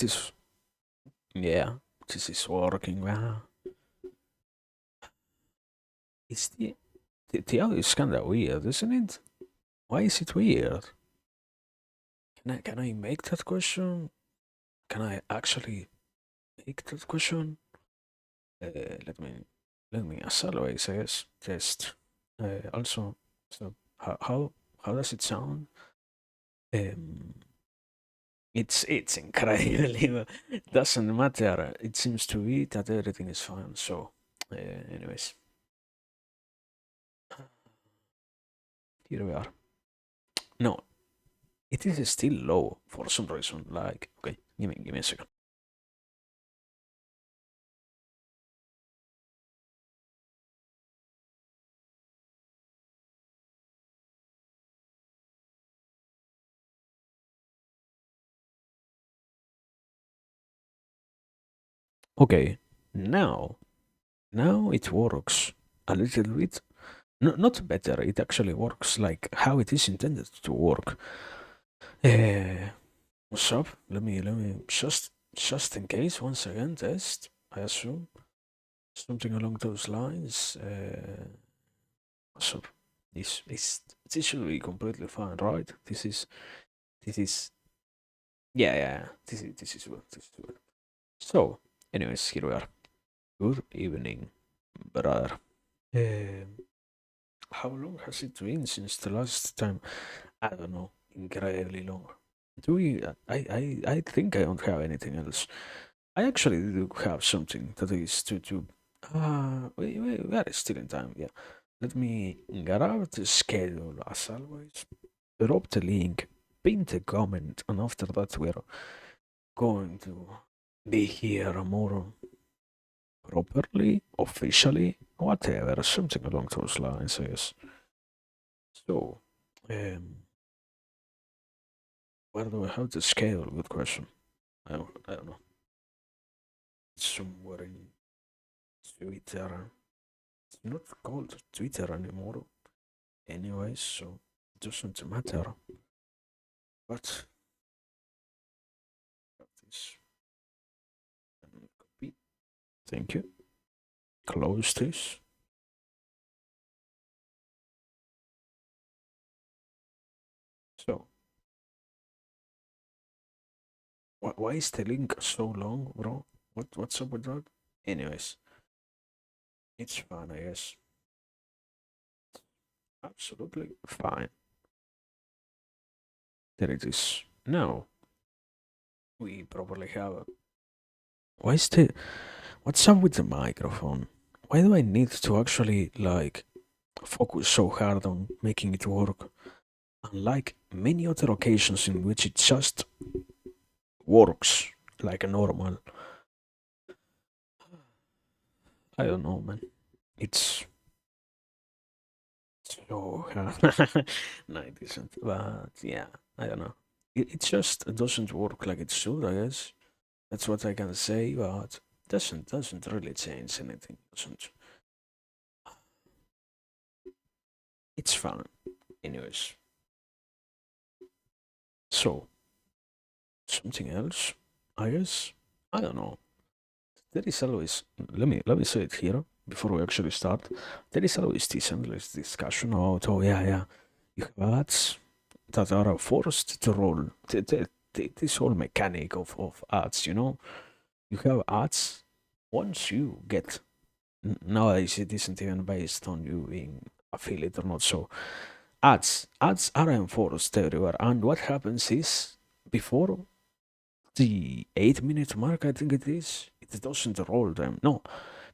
this? Yeah, this is working. Wow. It's the audio is kind of weird, isn't it? Why is it weird? Can I make that question? Can I actually make that question? Let me as always, I guess, test. Also, so how does it sound? Um, it's incredibly. It doesn't matter. It seems to be that everything is fine. So, anyways, here we are. No, it is still low for some reason. Like, okay, give me a second. Okay, now now it works a little bit. No, not better. It actually works like how it is intended to work. Uh, what's up? Let me just in case once again test. I assume something along those lines. What's up? This should be completely fine, right? This is yeah. This is good. This is good. So, anyways, here we are. Good evening, brother. Um, how long has it been since the last time? I don't know. Incredibly long. Do we? I think I don't have anything else. I actually do have something that is to. We are still in time. Yeah. Let me grab the schedule as always. Drop the link, pin the comment, and after that we're going to be here more properly, officially, whatever, something along those lines, I guess. So, um, where do I have the scale? Good question. I don't know. It's somewhere in Twitter. It's not called Twitter anymore, anyways, so it doesn't matter. But this copy. Thank you. Close this. So, why is the link so long, bro? What's up with that? Anyways, it's fine, I guess. Absolutely fine. There it is. Now we probably have. Why is the? What's up with the microphone? Why do I need to actually like focus so hard on making it work? Unlike many other occasions in which it just works like a normal. I don't know, man. It's so hard. No, it isn't. But yeah, I don't know. It just doesn't work like it should, I guess. That's what I can say, but doesn't really change anything. Doesn't. It's fun. Anyways. So something else, I guess. I don't know. There is always let me say it here before we actually start. There is always this endless discussion about yeah, you have ads that are forced to roll. This whole mechanic of ads, you have ads once you get nowadays it isn't even based on you being affiliate or not. So ads are enforced everywhere, and what happens is before the 8 minute mark, I think it is, it doesn't roll them. No,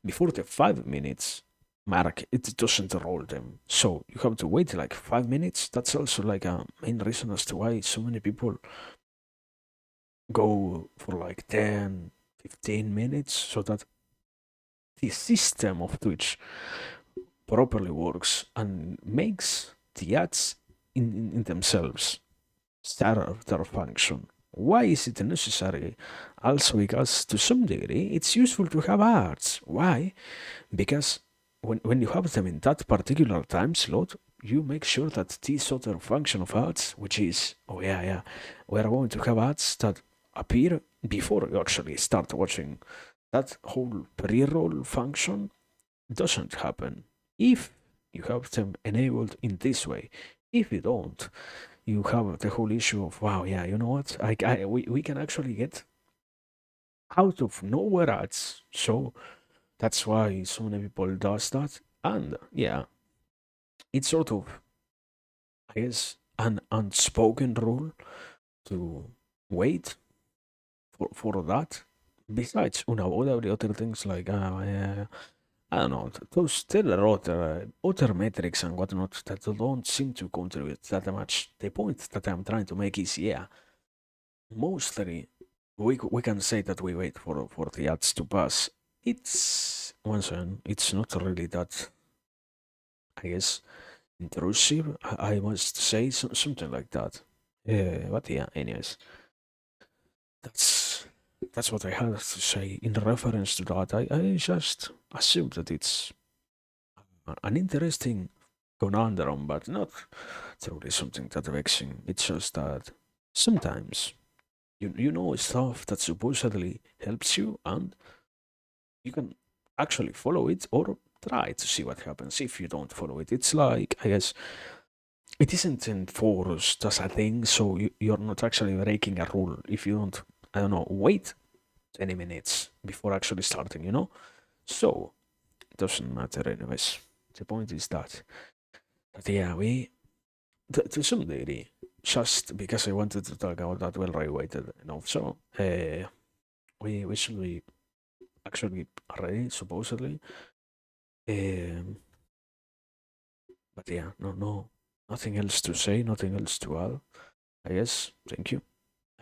before the 5 minutes mark, it doesn't roll them. So you have to wait like 5 minutes. That's also like a main reason as to why so many people go for like 10, 15 minutes so that the system of Twitch properly works and makes the ads in themselves serve their function. Why is it necessary? Also, because to some degree it's useful to have ads. Why? Because when you have them in that particular time slot, you make sure that this other function of ads, which is, oh yeah, we are going to have ads that appear before you actually start watching. That whole pre-roll function doesn't happen if you have them enabled in this way. If you don't, you have the whole issue of, wow, yeah, you know what? We can actually get out of nowhere ads. So that's why so many people does that. And yeah, it's sort of, I guess, an unspoken rule to wait for that. Besides, unavoidably other things like, I don't know, those there are other metrics and whatnot that don't seem to contribute that much. The point that I'm trying to make is, yeah, mostly we can say that we wait for the ads to pass. It's once again, it's not really that, I guess, intrusive. I must say something like that. But yeah, anyways, that's that's what I had to say in reference to that. I just assume that it's an interesting conundrum, but not truly something that vexing. It's just that sometimes you know stuff that supposedly helps you, and you can actually follow it or try to see what happens if you don't follow it. It's like, I guess, it isn't enforced as a thing, so you're not actually breaking a rule if you don't, I don't know, wait 20 minutes before actually starting, you know? So, it doesn't matter anyways. The point is that yeah, to some degree, just because I wanted to talk about that well regulated enough, so, we should be actually ready, supposedly. Um, but yeah, nothing else to say, nothing else to add. I guess. Thank you.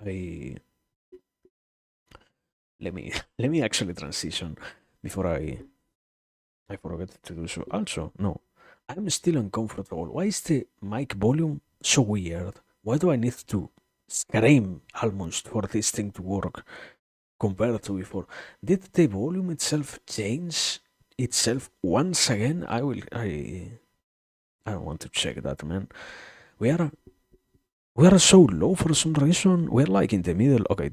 I let me actually transition before I forget to do so. Also, no, I'm still uncomfortable. Why is the mic volume so weird? Why do I need to scream almost for this thing to work compared to before? Did the volume itself change itself once again? I don't want to check that, man. We are we are so low for some reason. We're like in the middle. Okay,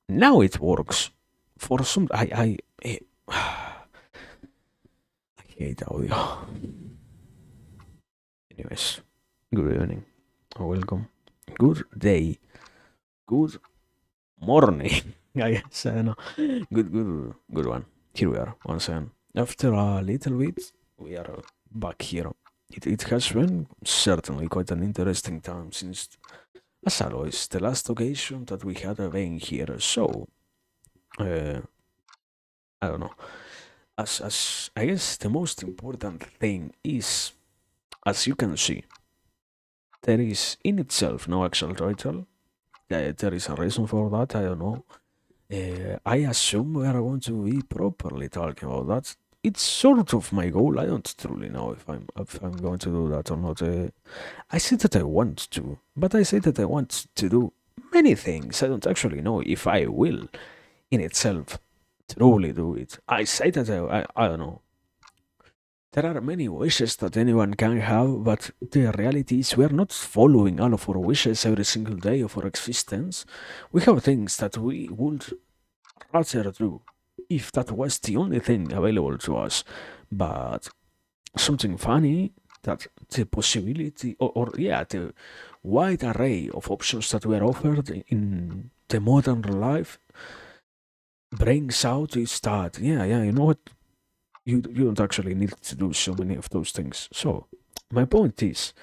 now it works. For some, I hate audio. Anyways, good evening, welcome, good day, good morning. I guess I don't know. Good one. Here we are once again. After a little bit, we are back here. It has been certainly quite an interesting time since, as always, the last occasion that we had a being here. So, uh, I don't know. As I guess the most important thing is, as you can see, there is in itself no actual title. There is a reason for that. I don't know. I assume we are going to be properly talking about that. It's sort of my goal. I don't truly know if I'm going to do that or not. I say that I want to, but I say that I want to do many things. I don't actually know if I will, in itself, truly do it. I say that I don't know. There are many wishes that anyone can have, but the reality is we are not following all of our wishes every single day of our existence. We have things that we would rather do if that was the only thing available to us. But something funny that the possibility, or yeah, the wide array of options that were offered in the modern life brings out is that, yeah, you know what? You don't actually need to do so many of those things. So my point is,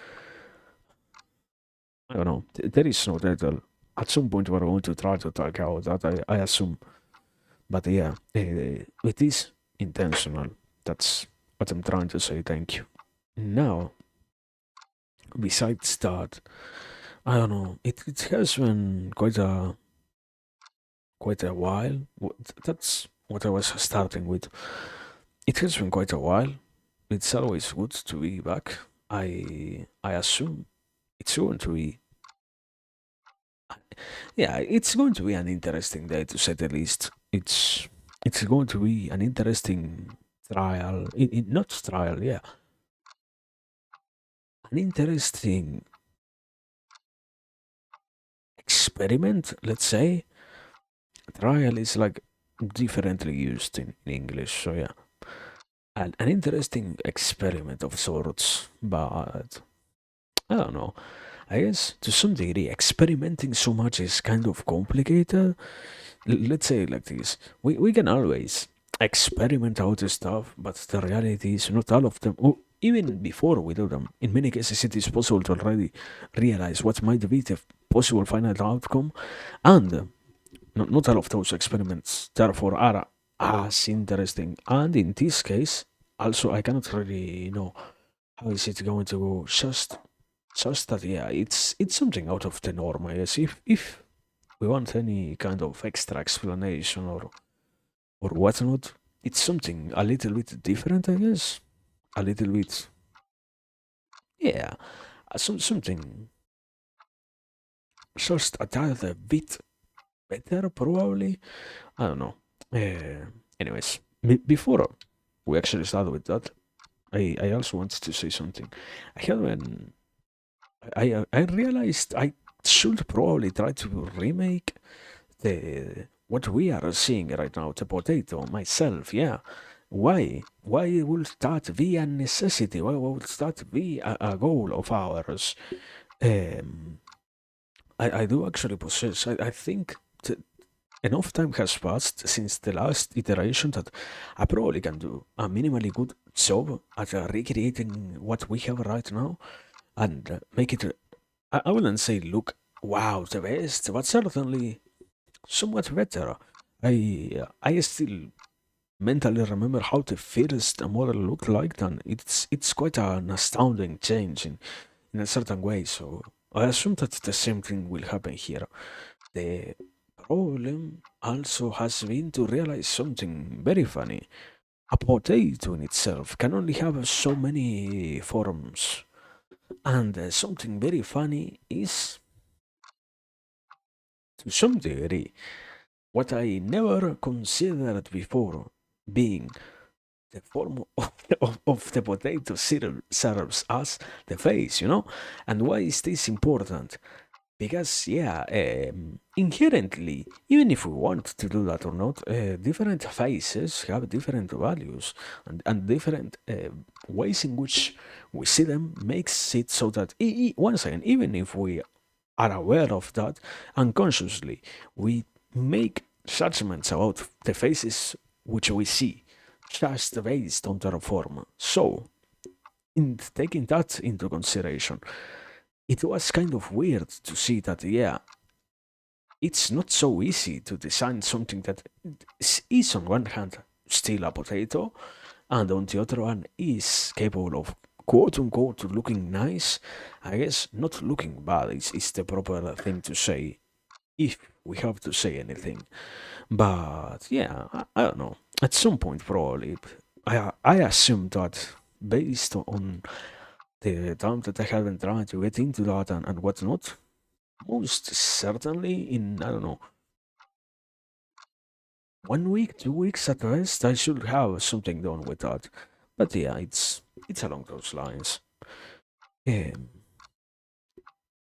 I don't know. There is no title. At some point, we're going to try to talk out that. I assume, but yeah, it is intentional. That's what I'm trying to say. Thank you. Now, besides that, I don't know. It has been quite a while. That's what I was starting with. It has been quite a while. It's always good to be back. I assume it's going to be, yeah, it's going to be an interesting day to say the least. It's going to be an interesting trial. Not trial, yeah, an interesting experiment, let's say. trial is like differently used in English. So yeah, an interesting experiment of sorts. But I don't know. I guess to some degree, experimenting so much is kind of complicated. Let's say it like this: we can always experiment out the stuff, but the reality is not all of them. Even before we do them, in many cases, it is possible to already realize what might be the possible final outcome, and not all of those experiments, therefore, are as interesting. And in this case, also, I cannot really know how is it going to go. Just that, yeah, it's something out of the norm. I guess if we want any kind of extra explanation or whatnot, it's something a little bit different, I guess. A little bit, yeah, something just a tad bit better, probably. I don't know. Anyways, before we actually start with that, I also wanted to say something. I had when I realized I should probably try to remake the what we are seeing right now, the potato myself. Yeah, why will that be a necessity? Why will that be a goal of ours? Um, I do actually possess. I think enough time has passed since the last iteration that I probably can do a minimally good job at recreating what we have right now and make it. I wouldn't say look wow the best, but certainly somewhat better. I still mentally remember how the first model looked like, and it's quite an astounding change in a certain way. So I assume that the same thing will happen here. The problem also has been to realize something very funny. A potato in itself can only have so many forms, and something very funny is, to some degree, what I never considered before being the form of the potato serves as the face, you know? And why is this important? Because, yeah, inherently, even if we want to do that or not, different faces have different values and different ways in which we see them makes it so that, once again, even if we are aware of that unconsciously, we make judgments about the faces which we see just based on their form. So, in taking that into consideration, it was kind of weird to see that, yeah, it's not so easy to design something that is on one hand still a potato, and on the other one is capable of quote unquote looking nice. I guess not looking bad is the proper thing to say if we have to say anything. But yeah, I don't know. At some point, probably, I assume that based on the time that I have been trying to get into that and whatnot, most certainly in, I don't know, 1 week, 2 weeks at best, I should have something done with that. But yeah, it's along those lines. Um,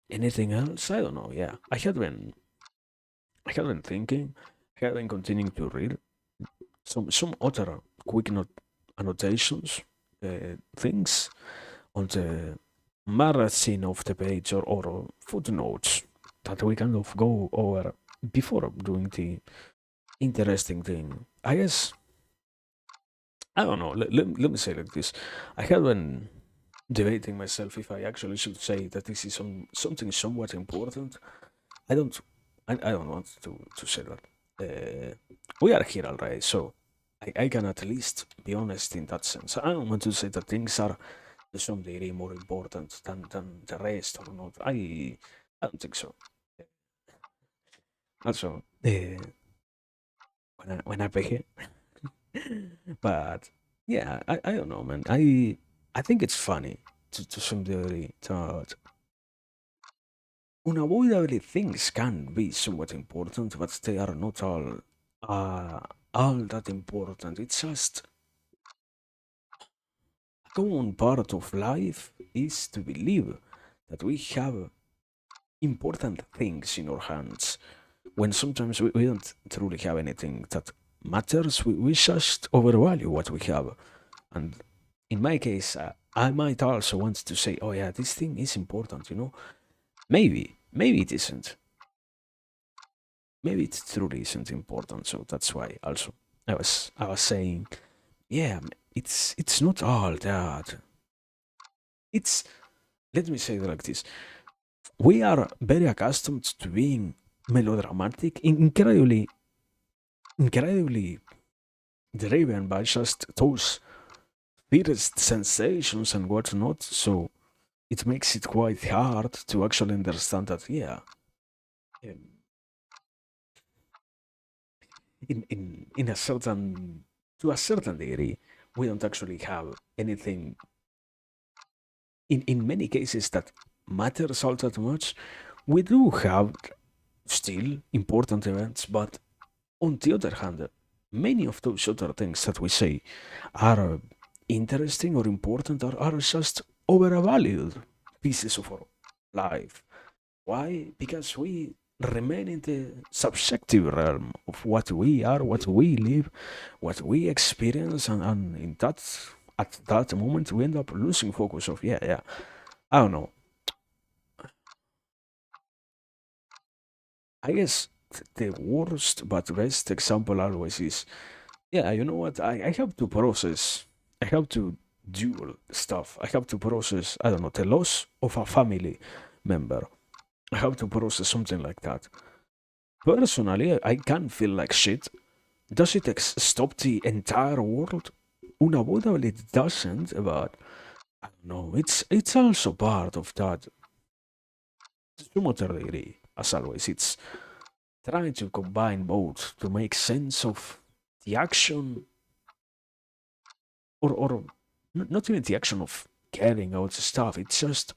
Anything else? I don't know. Yeah, I had been thinking, I had been continuing to read some other quick annotations, things on the margin of the page or footnotes that we kind of go over before doing the interesting thing. I guess I don't know. Let me say it like this: I have been debating myself if I actually should say that this is something somewhat important. I don't. I don't want to say that. We are here already, so I can at least be honest in that sense. I don't want to say that things are to some degree more important than the rest or not. I don't think so. Also, when I pay it, but yeah, I don't know, man. I think it's funny to some degree that unavoidably things can be somewhat important, but they are not uh, all that important. It's just a common part of life is to believe that we have important things in our hands. when sometimes we don't truly have anything that matters, we just overvalue what we have. And in my case, I might also want to say, oh yeah, this thing is important, you know? Maybe it isn't. Maybe it truly isn't important. So that's why also I was saying, yeah, it's not all that. It's let me say it like this. We are very accustomed to being melodramatic, incredibly driven by just those first sensations and whatnot. So it makes it quite hard to actually understand that, yeah, um, in a certain to a certain degree, we don't actually have anything in many cases that matters all that much. We do have still important events, but on the other hand, many of those other things that we say are interesting or important are just overvalued pieces of our life. Why? Because we remain in the subjective realm of what we are, what we live, what we experience, and in that at that moment we end up losing focus of yeah. I don't know. I guess the worst but best example always is, yeah, you know what? I have to process, I have to dual stuff. I have to process, I don't know, the loss of a family member. I have to process something like that. Personally, I can feel like shit. Does it stop the entire world? Unavoidably, it doesn't, but I don't know. It's also part of that to some other degree. As always, it's trying to combine both to make sense of the action, or not even the action of carrying out the stuff. It's just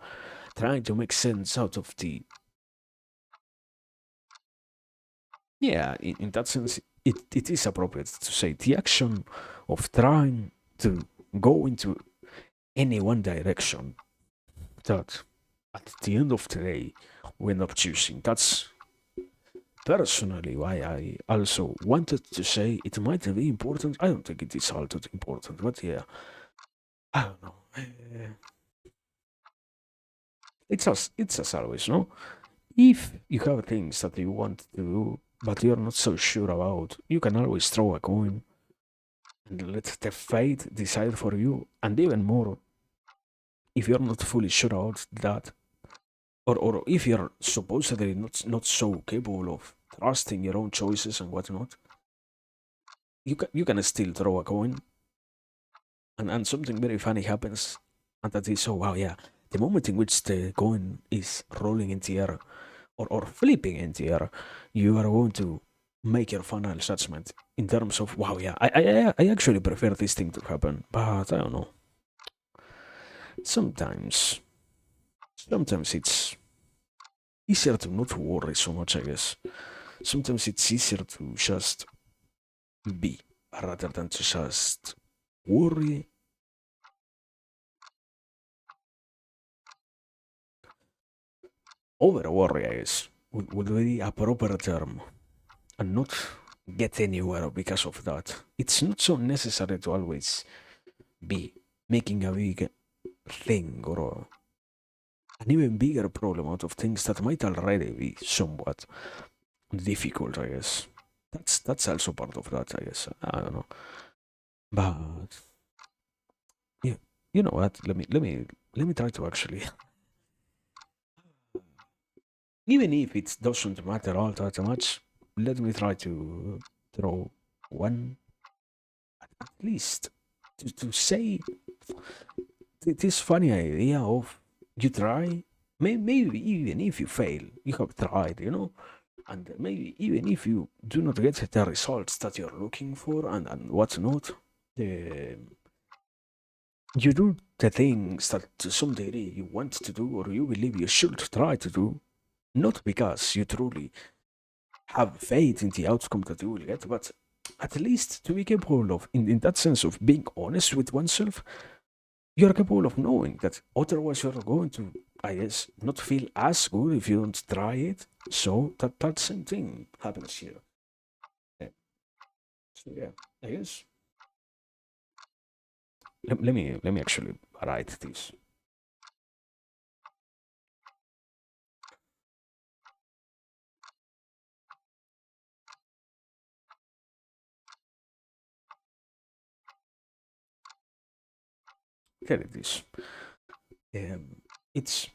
trying to make sense out of the, yeah. In that sense, it is appropriate to say the action of trying to go into any one direction that at the end of the day we end up choosing. That's personally why I also wanted to say it might be important. I don't think it is all that important, but yeah, I don't know. It's as always, no? If you have things that you want to do, but you're not so sure about, you can always throw a coin and let the fate decide for you. And even more, if you're not fully sure about that, or if you're supposedly not so capable of trusting your own choices and whatnot, you can still throw a coin, and something very funny happens, and that is, oh wow, yeah, the moment in which the coin is rolling in the air, or flipping in the air, you are going to make your final judgment in terms of, wow, yeah, I actually prefer this thing to happen, but I don't know. Sometimes, sometimes it's easier to not worry so much, I guess. Sometimes it's easier to just be rather than to just worry. Over worry, I guess, would be a proper term, and not get anywhere because of that. It's not so necessary to always be making a big thing or an even bigger problem out of things that might already be somewhat difficult, I guess. That's also part of that, I guess. I don't know. But yeah, you know what? Let me try to actually, even if it doesn't matter all that much, let me try to throw one at least to say this funny idea of you try, maybe even if you fail, you have tried, and maybe even if you do not get the results that you're looking for, and what's not, the you do the things that to some degree you want to do or you believe you should try to do, not because you truly have faith in the outcome that you will get, but at least to be capable of, in that sense of being honest with oneself, you're capable of knowing that otherwise you're going to I guess, not feel as good if you don't try it. So that same thing happens here. Uh, So yeah, I guess let me actually write this. Here it is. Um, it's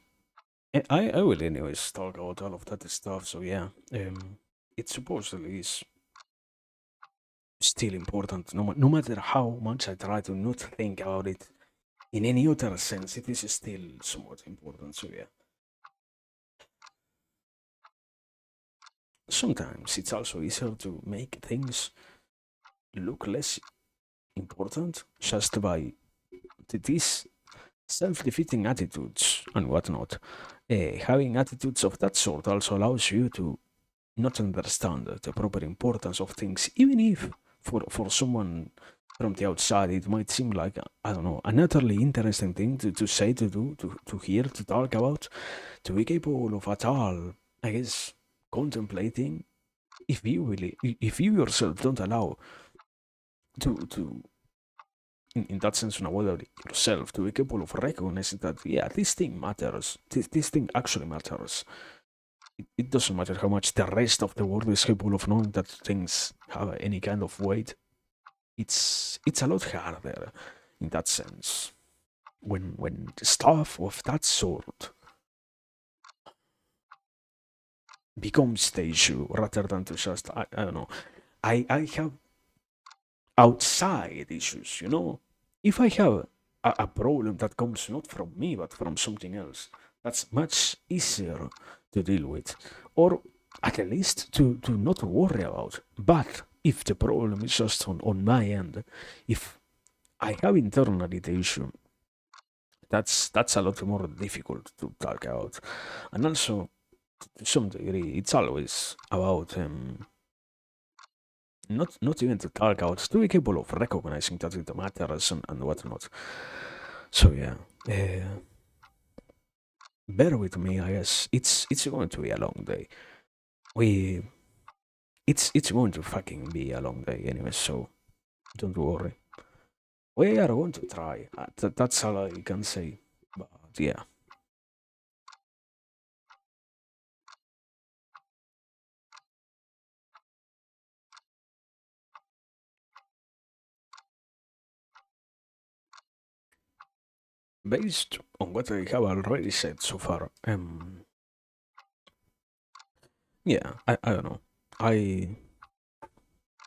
I will anyways talk about all of that stuff. So yeah, it supposedly is still important. No matter how much I try to not think about it in any other sense, it is still somewhat important. So yeah, sometimes it's also easier to make things look less important just by these self-defeating attitudes and whatnot. Having attitudes of that sort also allows you to not understand the proper importance of things, even if for someone from the outside it might seem like, I don't know, an utterly interesting thing to say, to do, to hear, to talk about, to be capable of at all, I guess, contemplating. If you yourself don't allow to in that sense, allow yourself to be capable of recognizing that, yeah, this thing matters, this thing actually matters. It doesn't matter how much the rest of the world is capable of knowing that things have any kind of weight. It's a lot harder in that sense when stuff of that sort becomes the issue rather than to just, I don't know. I have outside issues, you know. If I have a problem that comes not from me but from something else, that's much easier to deal with, or at least to not worry about. But if the problem is just on my end, if I have internally the issue, that's a lot more difficult to talk about. And also, to some degree, it's always about not even to talk about, to be capable of recognizing that it matters and whatnot. So yeah, uh, bear with me. I guess it's going to be a long day. We it's going to fucking be a long day anyway. So don't worry. We are going to try. That's all I can say. But yeah, based on what I have already said so far, yeah, I don't know. I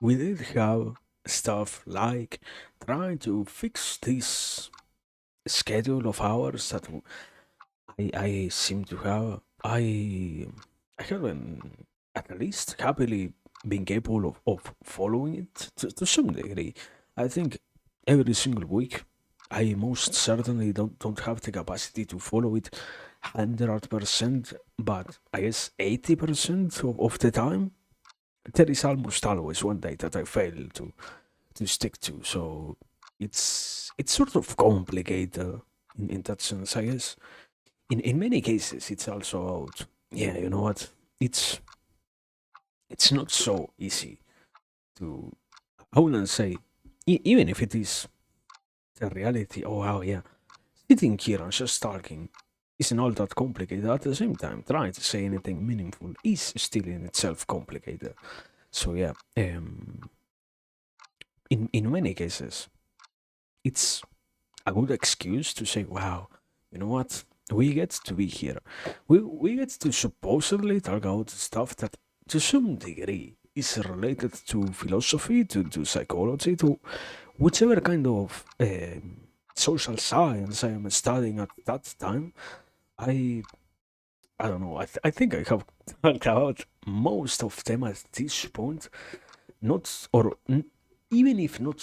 we did have stuff like trying to fix this schedule of hours that I seem to have. I haven't at least happily been capable of following it to some degree. I think every single week I most certainly don't have the capacity to follow it 100%, but I guess 80% of the time there is almost always one day that I fail to stick to. So it's sort of complicated in that sense, I guess. In many cases, it's also about, yeah, you know what? It's it's not so easy to, I wouldn't say, even if it is the reality. Oh wow, yeah, sitting here and just talking isn't all that complicated. At the same time, trying to say anything meaningful is still in itself complicated. So yeah, in many cases, it's a good excuse to say, wow, you know what? We get to be here. We get to supposedly talk about stuff that, to some degree, is related to philosophy, to psychology, to whichever kind of social science I am studying at that time. I I don't know. I think I have talked about most of them at this point. Not or even if not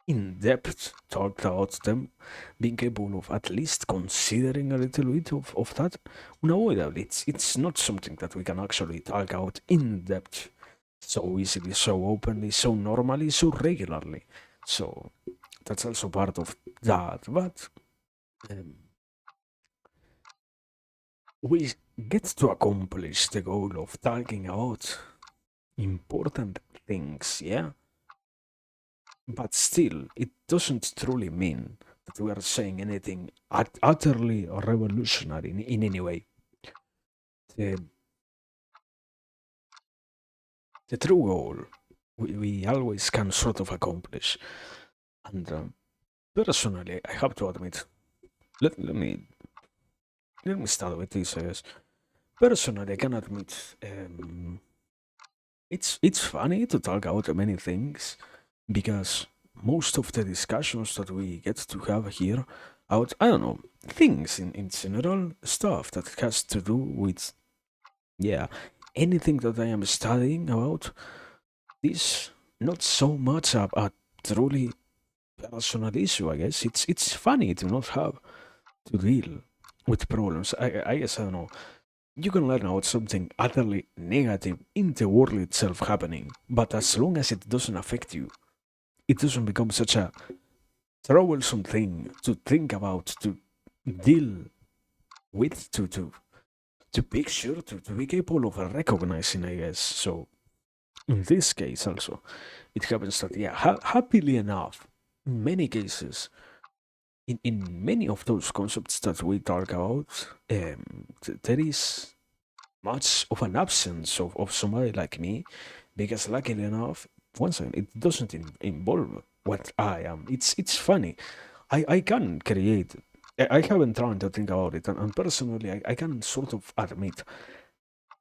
in depth talked about them, being capable of at least considering a little bit of that, unavoidably, it's not something that we can actually talk out in depth so easily, so openly, so normally, so regularly. So that's also part of that. But um, we get to accomplish the goal of talking about important things, yeah? But still, it doesn't truly mean that we are saying anything utterly revolutionary in any way. The, the true goal we always can sort of accomplish. And personally, I have to admit, let, let me let me start with this, I guess. Personally, I can admit it's funny to talk about many things because most of the discussions that we get to have here about, I don't know, things in general, stuff that has to do with, yeah, anything that I am studying about, this not so much a truly personal issue, I guess. It's funny to not have to deal with problems. I guess, I don't know, you can learn about something utterly negative in the world itself happening, but as long as it doesn't affect you, it doesn't become such a troublesome thing to think about, to deal with, to picture, to be capable of recognizing, I guess. So in this case also, it happens that, yeah, happily enough, in many cases, in many of those concepts that we talk about, there is much of an absence of somebody like me, because luckily enough, once again, it doesn't involve what I am. It's funny. I can create. I haven't tried to think about it, and personally, I can sort of admit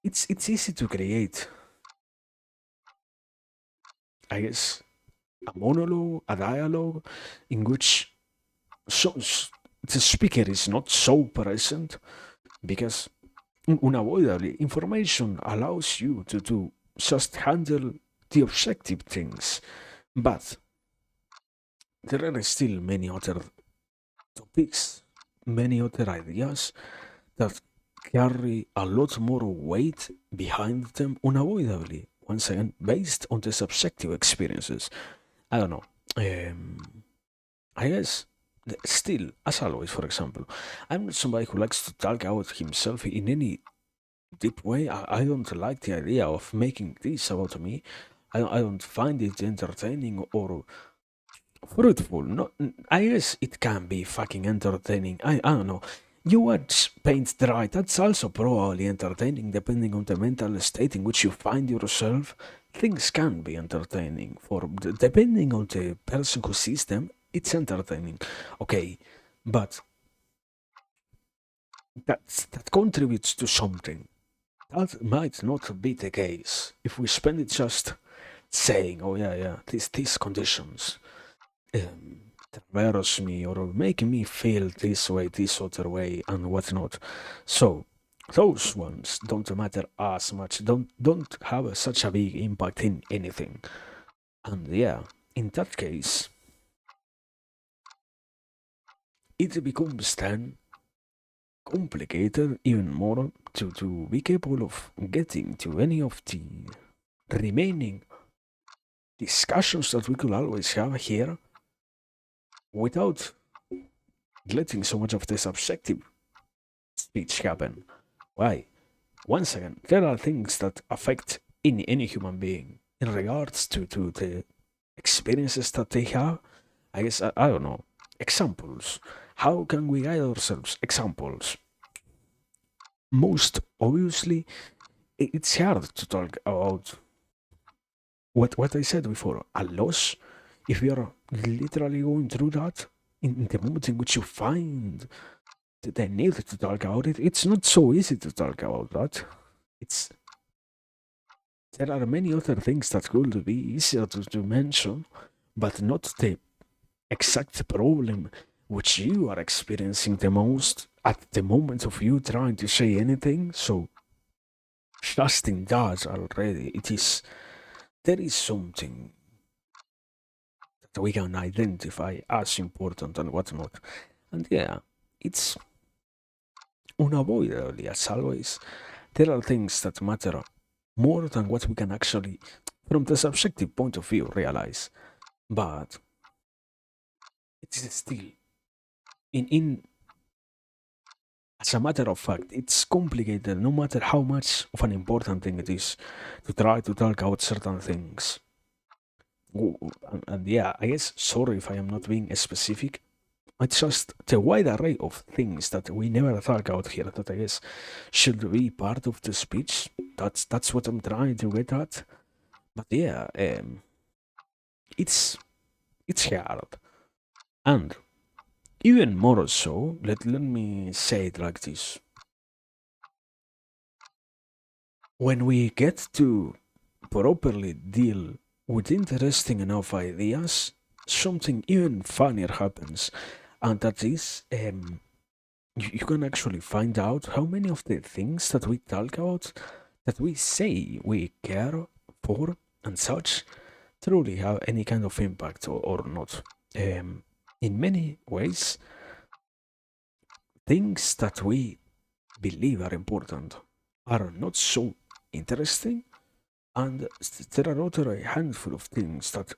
it's easy to create. I guess a monologue, a dialogue, in which so, the speaker is not so present because unavoidably, information allows you to just handle the objective things, but there are still many other topics, many other ideas that carry a lot more weight behind them unavoidably. Once again, based on the subjective experiences. I don't know. I guess still, as always, for example, I'm not somebody who likes to talk about himself in any deep way. I don't like the idea of making this about me. I don't find it entertaining or fruitful. No, I guess it can be fucking entertaining. I don't know. You watch paint dry. That's also probably entertaining, depending on the mental state in which you find yourself. Things can be entertaining for depending on the person who sees them. It's entertaining, okay, but that contributes to something. That might not be the case if we spend it just saying, "Oh yeah, yeah, these conditions traverse me or make me feel this way, this other way, and whatnot." So those ones don't matter as much. Don't have such a big impact in anything. And yeah, in that case, it becomes then complicated even more to be capable of getting to any of the remaining discussions that we could always have here without letting so much of the subjective speech happen. Why? Once again, there are things that affect any human being in regards to the experiences that they have. I guess, I don't know. Examples. How can we guide ourselves? Examples. Most obviously, it's hard to talk about what I said before, a loss. If you are literally going through that, in the moment in which you find the need to talk about it, it's not so easy to talk about that. It's there are many other things that could be easier to mention, but not the exact problem which you are experiencing the most at the moment of you trying to say anything. So just in that already, it is there is something that we can identify as important and whatnot. And yeah, it's unavoidably, as always, there are things that matter more than what we can actually, from the subjective point of view, realize. But it is still in As a matter of fact, it's complicated no matter how much of an important thing it is to try to talk about certain things. And yeah, I guess, sorry if I am not being specific. It's just the wide array of things that we never talk about here that I guess should be part of the speech. That's what I'm trying to get at. But yeah, it's it's hard. And even more so, let me say it like this. When we get to properly deal with interesting enough ideas, something even funnier happens. And that is, you can actually find out how many of the things that we talk about, that we say we care for and such, truly have any kind of impact or not. In many ways, things that we believe are important are not so interesting, and there are other a handful of things that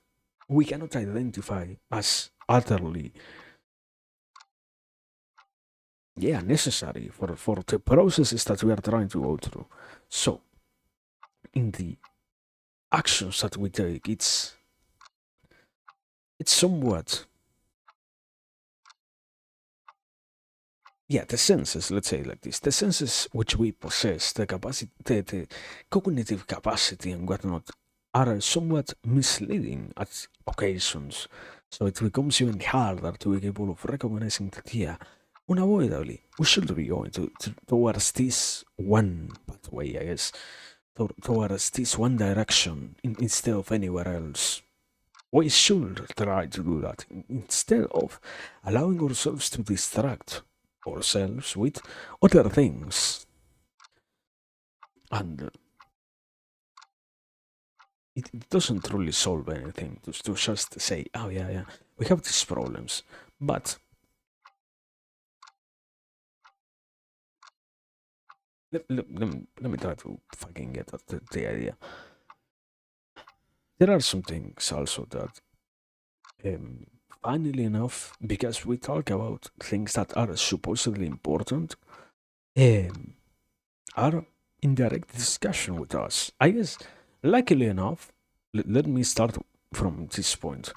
we cannot identify as utterly, yeah, necessary for the processes that we are trying to go through. So, in the actions that we take, it's somewhat, yeah, the senses, let's say it like this, the senses which we possess, the capacity, the cognitive capacity and whatnot, are somewhat misleading at occasions. So it becomes even harder to be capable of recognizing that, yeah, unavoidably, we should be going towards this one pathway, I guess, towards this one direction instead of anywhere else. We should try to do that instead of allowing ourselves to distract ourselves with other things. And it doesn't really solve anything to just say, oh, yeah, yeah, we have these problems. But let me try to fucking get at the idea. There are some things also that, um, funnily enough, because we talk about things that are supposedly important, um, are in direct discussion with us. I guess, luckily enough, let me start from this point.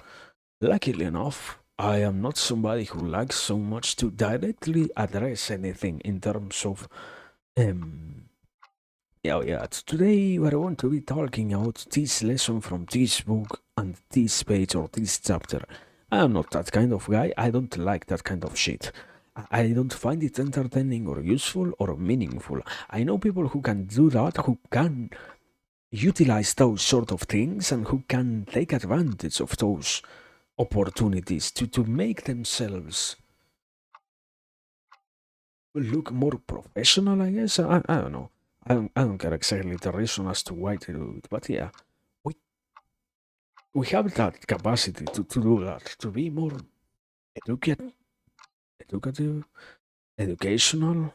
Luckily enough, I am not somebody who likes so much to directly address anything in terms of, um, yeah, yeah. Today we're going to be talking about this lesson from this book and this page or this chapter. I'm not that kind of guy. I don't like that kind of shit. I don't find it entertaining or useful or meaningful. I know people who can do that, who can utilize those sort of things and who can take advantage of those opportunities to make themselves look more professional, I guess. I don't know. I don't get exactly the reason as to why they do it, but yeah, we we have that capacity to do that, to be more educate, educative, educational,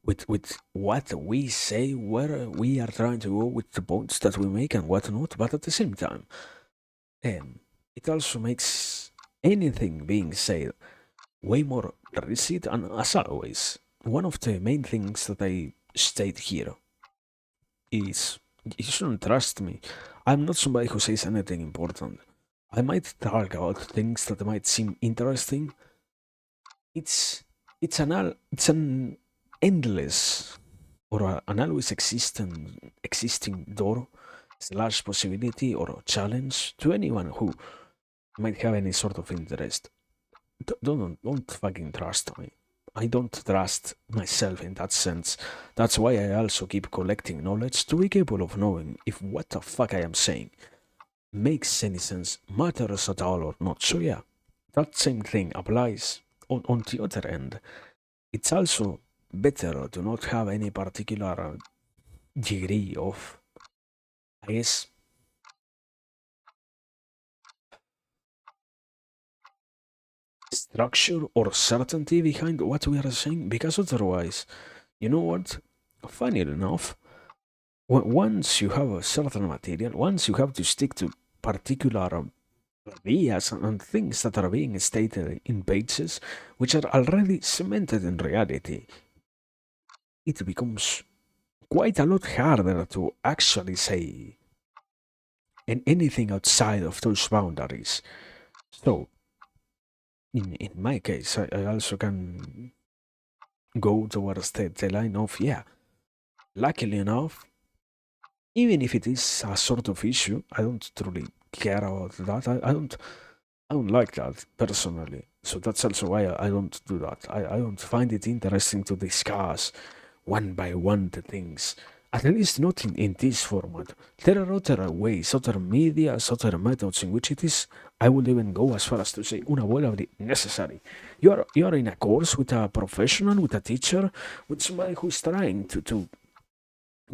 with what we say, where we are trying to go with the points that we make and what not, but at the same time, it also makes anything being said way more recent. And as always, one of the main things that I state here is you shouldn't trust me. I'm not somebody who says anything important. I might talk about things that might seem interesting. It's it's an endless or an always existing door slash possibility or challenge to anyone who might have any sort of interest. Don't fucking trust me. I don't trust myself in that sense. That's why I also keep collecting knowledge to be capable of knowing if what the fuck I am saying makes any sense, matters at all or not. So yeah, that same thing applies on the other end. It's also better to not have any particular degree of, I guess, structure or certainty behind what we are saying, because otherwise, you know what? Funny enough, once you have a certain material, once you have to stick to particular ideas and things that are being stated in pages, which are already cemented in reality, it becomes quite a lot harder to actually say anything outside of those boundaries. So, in my case, I also can go towards the line of, yeah, luckily enough, even if it is a sort of issue, I don't truly care about that. I don't like that personally. So that's also why I don't do that. I don't find it interesting to discuss one by one the things. At least not in this format. There are other ways, other medias, other methods in which it is, I would even go as far as to say, unavoidably necessary. You are in a course with a professional, with a teacher, with somebody who is trying to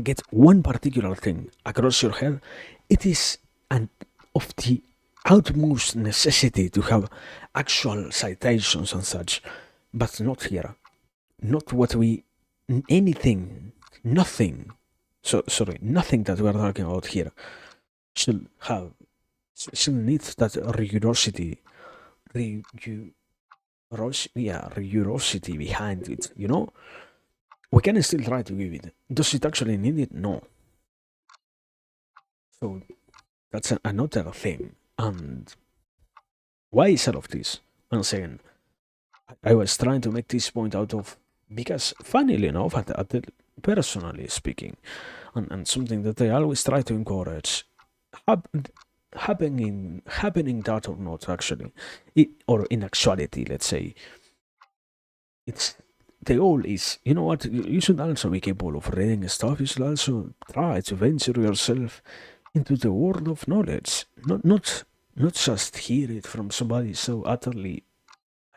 get one particular thing across your head. It is an of the utmost necessity to have actual citations and such, but not here. Not what we anything, nothing. So sorry, nothing that we are talking about here should have should need that rigorosity, rigorosity, yeah, rigorosity behind it. You know, we can still try to give it. Does it actually need it? No. So that's another thing. And why is all of this? Once again, I was trying to make this point out of because, funnily enough, personally speaking, and something that I always try to encourage, hap- happening that or not, actually, or in actuality, let's say, it's the goal is, you know what, you should also be capable of reading stuff. You should also try to venture yourself into the world of knowledge, not just hear it from somebody so utterly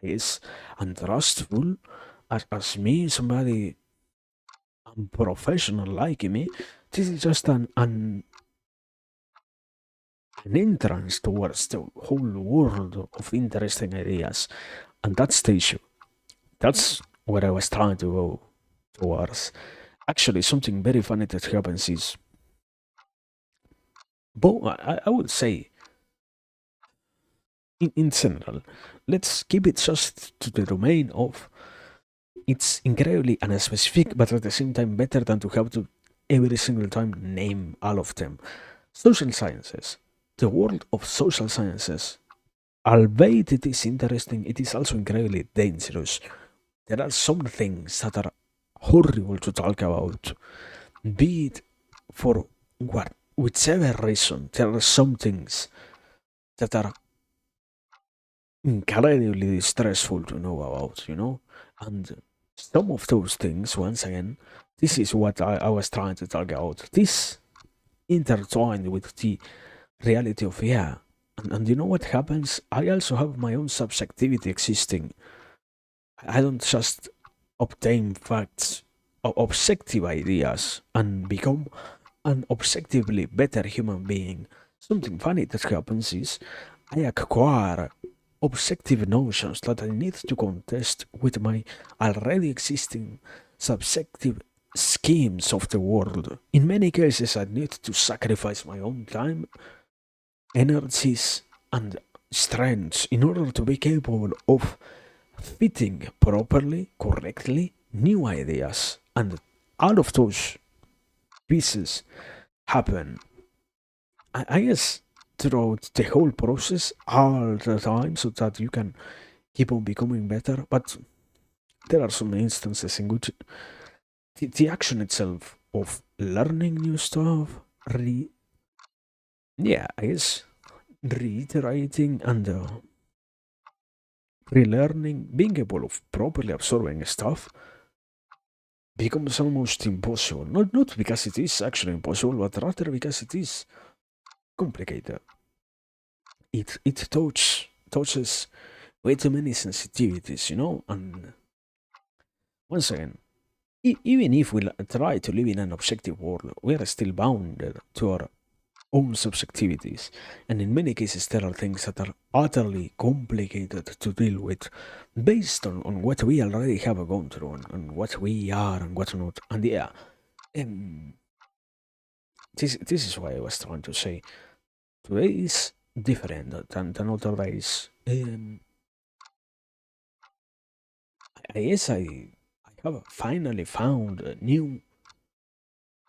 is untrustful as me, somebody unprofessional like me. This is just an entrance towards the whole world of interesting ideas. And that's the issue. That's what I was trying to go towards. Actually, something very funny that happens is, I would say, in general, let's keep it just to the domain of it's incredibly unspecific, but at the same time better than to have to every single time name all of them. Social sciences. The world of social sciences, albeit it is interesting, it is also incredibly dangerous. There are some things that are horrible to talk about, be it for what, whichever reason. There are some things that are incredibly stressful to know about, you know? And some of those things, once again, this is what I was trying to talk about. This intertwined with the reality of, yeah. And you know what happens? I also have my own subjectivity existing. I don't just obtain facts or objective ideas and become an objectively better human being. Something funny that happens is I acquire objective notions that I need to contest with my already existing subjective schemes of the world. In many cases, I need to sacrifice my own time, energies, and strengths in order to be capable of fitting properly, correctly, new ideas. And all of those pieces happen, I guess, throughout the whole process all the time so that you can keep on becoming better. But there are some instances in which the action itself of learning new stuff, yeah, I guess, reiterating and relearning, being able of properly absorbing stuff becomes almost impossible. Not because it is actually impossible, but rather because it is complicated. It touches way too many sensitivities, you know. And once again, even if we try to live in an objective world, we are still bounded to our own subjectivities, and in many cases there are things that are utterly complicated to deal with based on what we already have gone through and what we are and what not. And yeah, um, this is why I was trying to say today's different than other days. I guess I have finally found new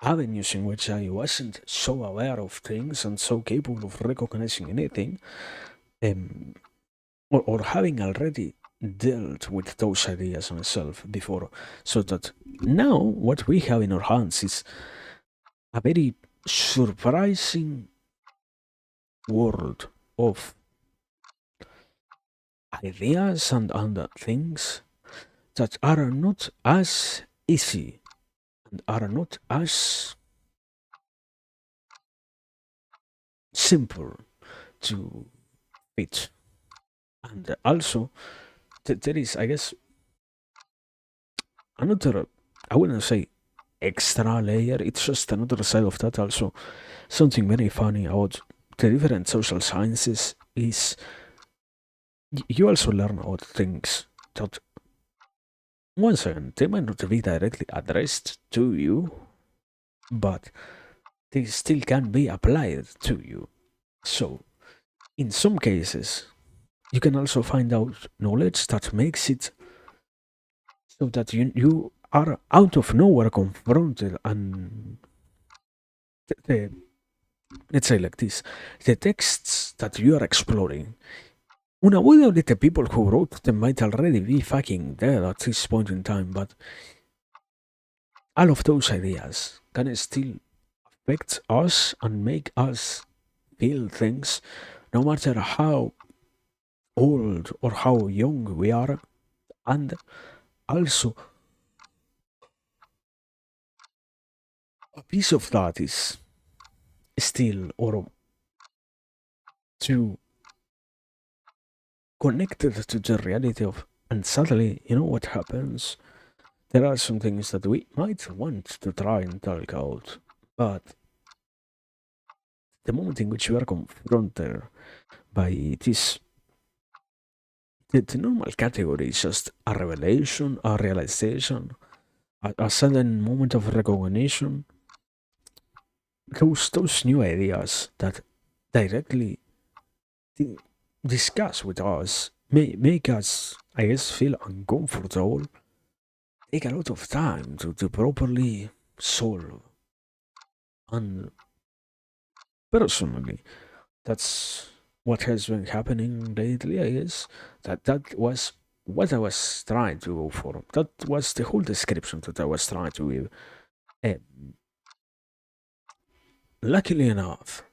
avenues in which I wasn't so aware of things and so capable of recognizing anything, um, or having already dealt with those ideas myself before. So that now what we have in our hands is a very surprising world of ideas and things that are not as easy and are not as simple to fit. And also, there is, I guess, another, I wouldn't say extra layer, it's just another side of that also. Something very funny about the different social sciences is you also learn about things that, once again, they might not be directly addressed to you, but they still can be applied to you. So, in some cases, you can also find out knowledge that makes it so that you are out of nowhere confronted and the, let's say like this, the texts that you are exploring, unavoidably the people who wrote them might already be fucking dead at this point in time, but all of those ideas can still affect us and make us feel things no matter how old or how young we are. And also, a piece of that is still or too connected to the reality of, and suddenly, you know what happens? There are some things that we might want to try and talk out, but the moment in which you are confronted by this, the normal category is just a revelation, a realization, a sudden moment of recognition. Those new ideas that directly di- discuss with us make us, I guess, feel uncomfortable. Take a lot of time to properly solve. And personally, that's what has been happening lately, I guess. That was what I was trying to go for. That was the whole description that I was trying to give. Uh, Luckily enough,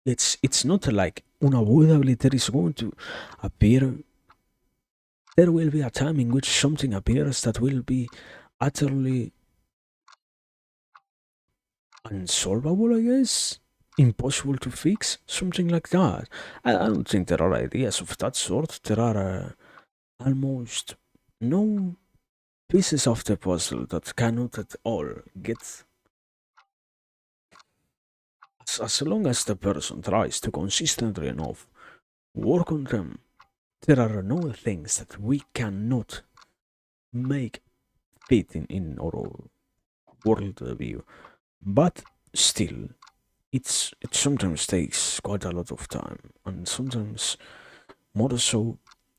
it's not like unavoidably there is going to appear. There will be a time in which something appears that will be utterly unsolvable, I guess. Impossible to fix, something like that. I don't think there are ideas of that sort. There are almost no pieces of the puzzle that cannot at all get, as long as the person tries to consistently enough work on them. There are no things that we cannot make fit in our world view. But still, it sometimes takes quite a lot of time, and sometimes more so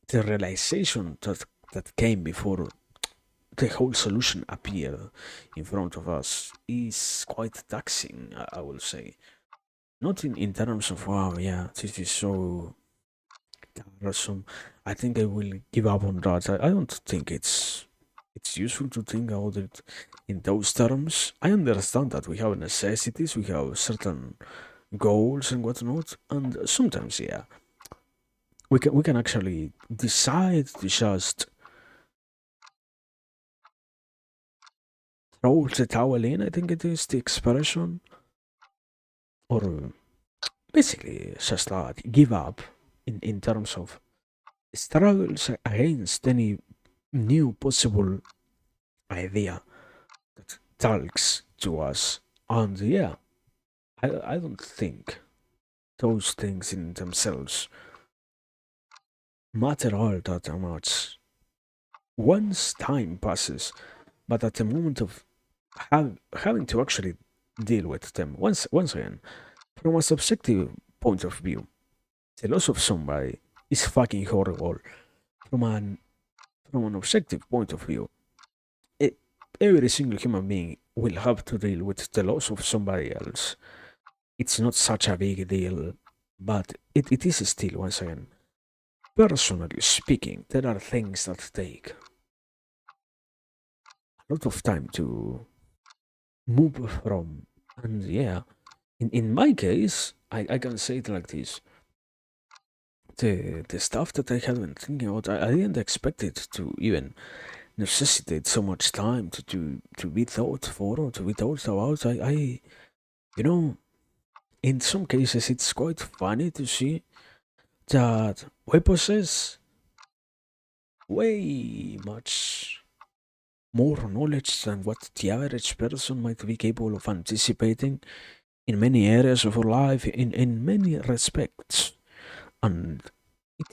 the realization that came before the whole solution appeared in front of us is quite taxing, I will say. Not in terms of, wow, yeah, this is so tiresome. I think I will give up on that. I don't think it's useful to think about it in those terms. I understand that we have necessities, we have certain goals and whatnot, and sometimes, yeah, we can actually decide to just throw the towel in. I think it is the expression, or basically just that, give up in terms of struggles against any new possible idea that talks to us. And yeah, I don't think those things in themselves matter all that much once time passes, but at the moment of having to actually deal with them, once again, from a subjective point of view, the loss of somebody is fucking horrible from an objective point of view. It, every single human being will have to deal with the loss of somebody else. It's not such a big deal, but it is still, once again, personally speaking, there are things that take a lot of time to move from. And yeah, in my case, I can say it like this. The stuff that I had been thinking about, I didn't expect it to even necessitate so much time to be thought for or to be thought about. You know, in some cases, it's quite funny to see that we possess way much more knowledge than what the average person might be capable of anticipating in many areas of our life, in many respects. And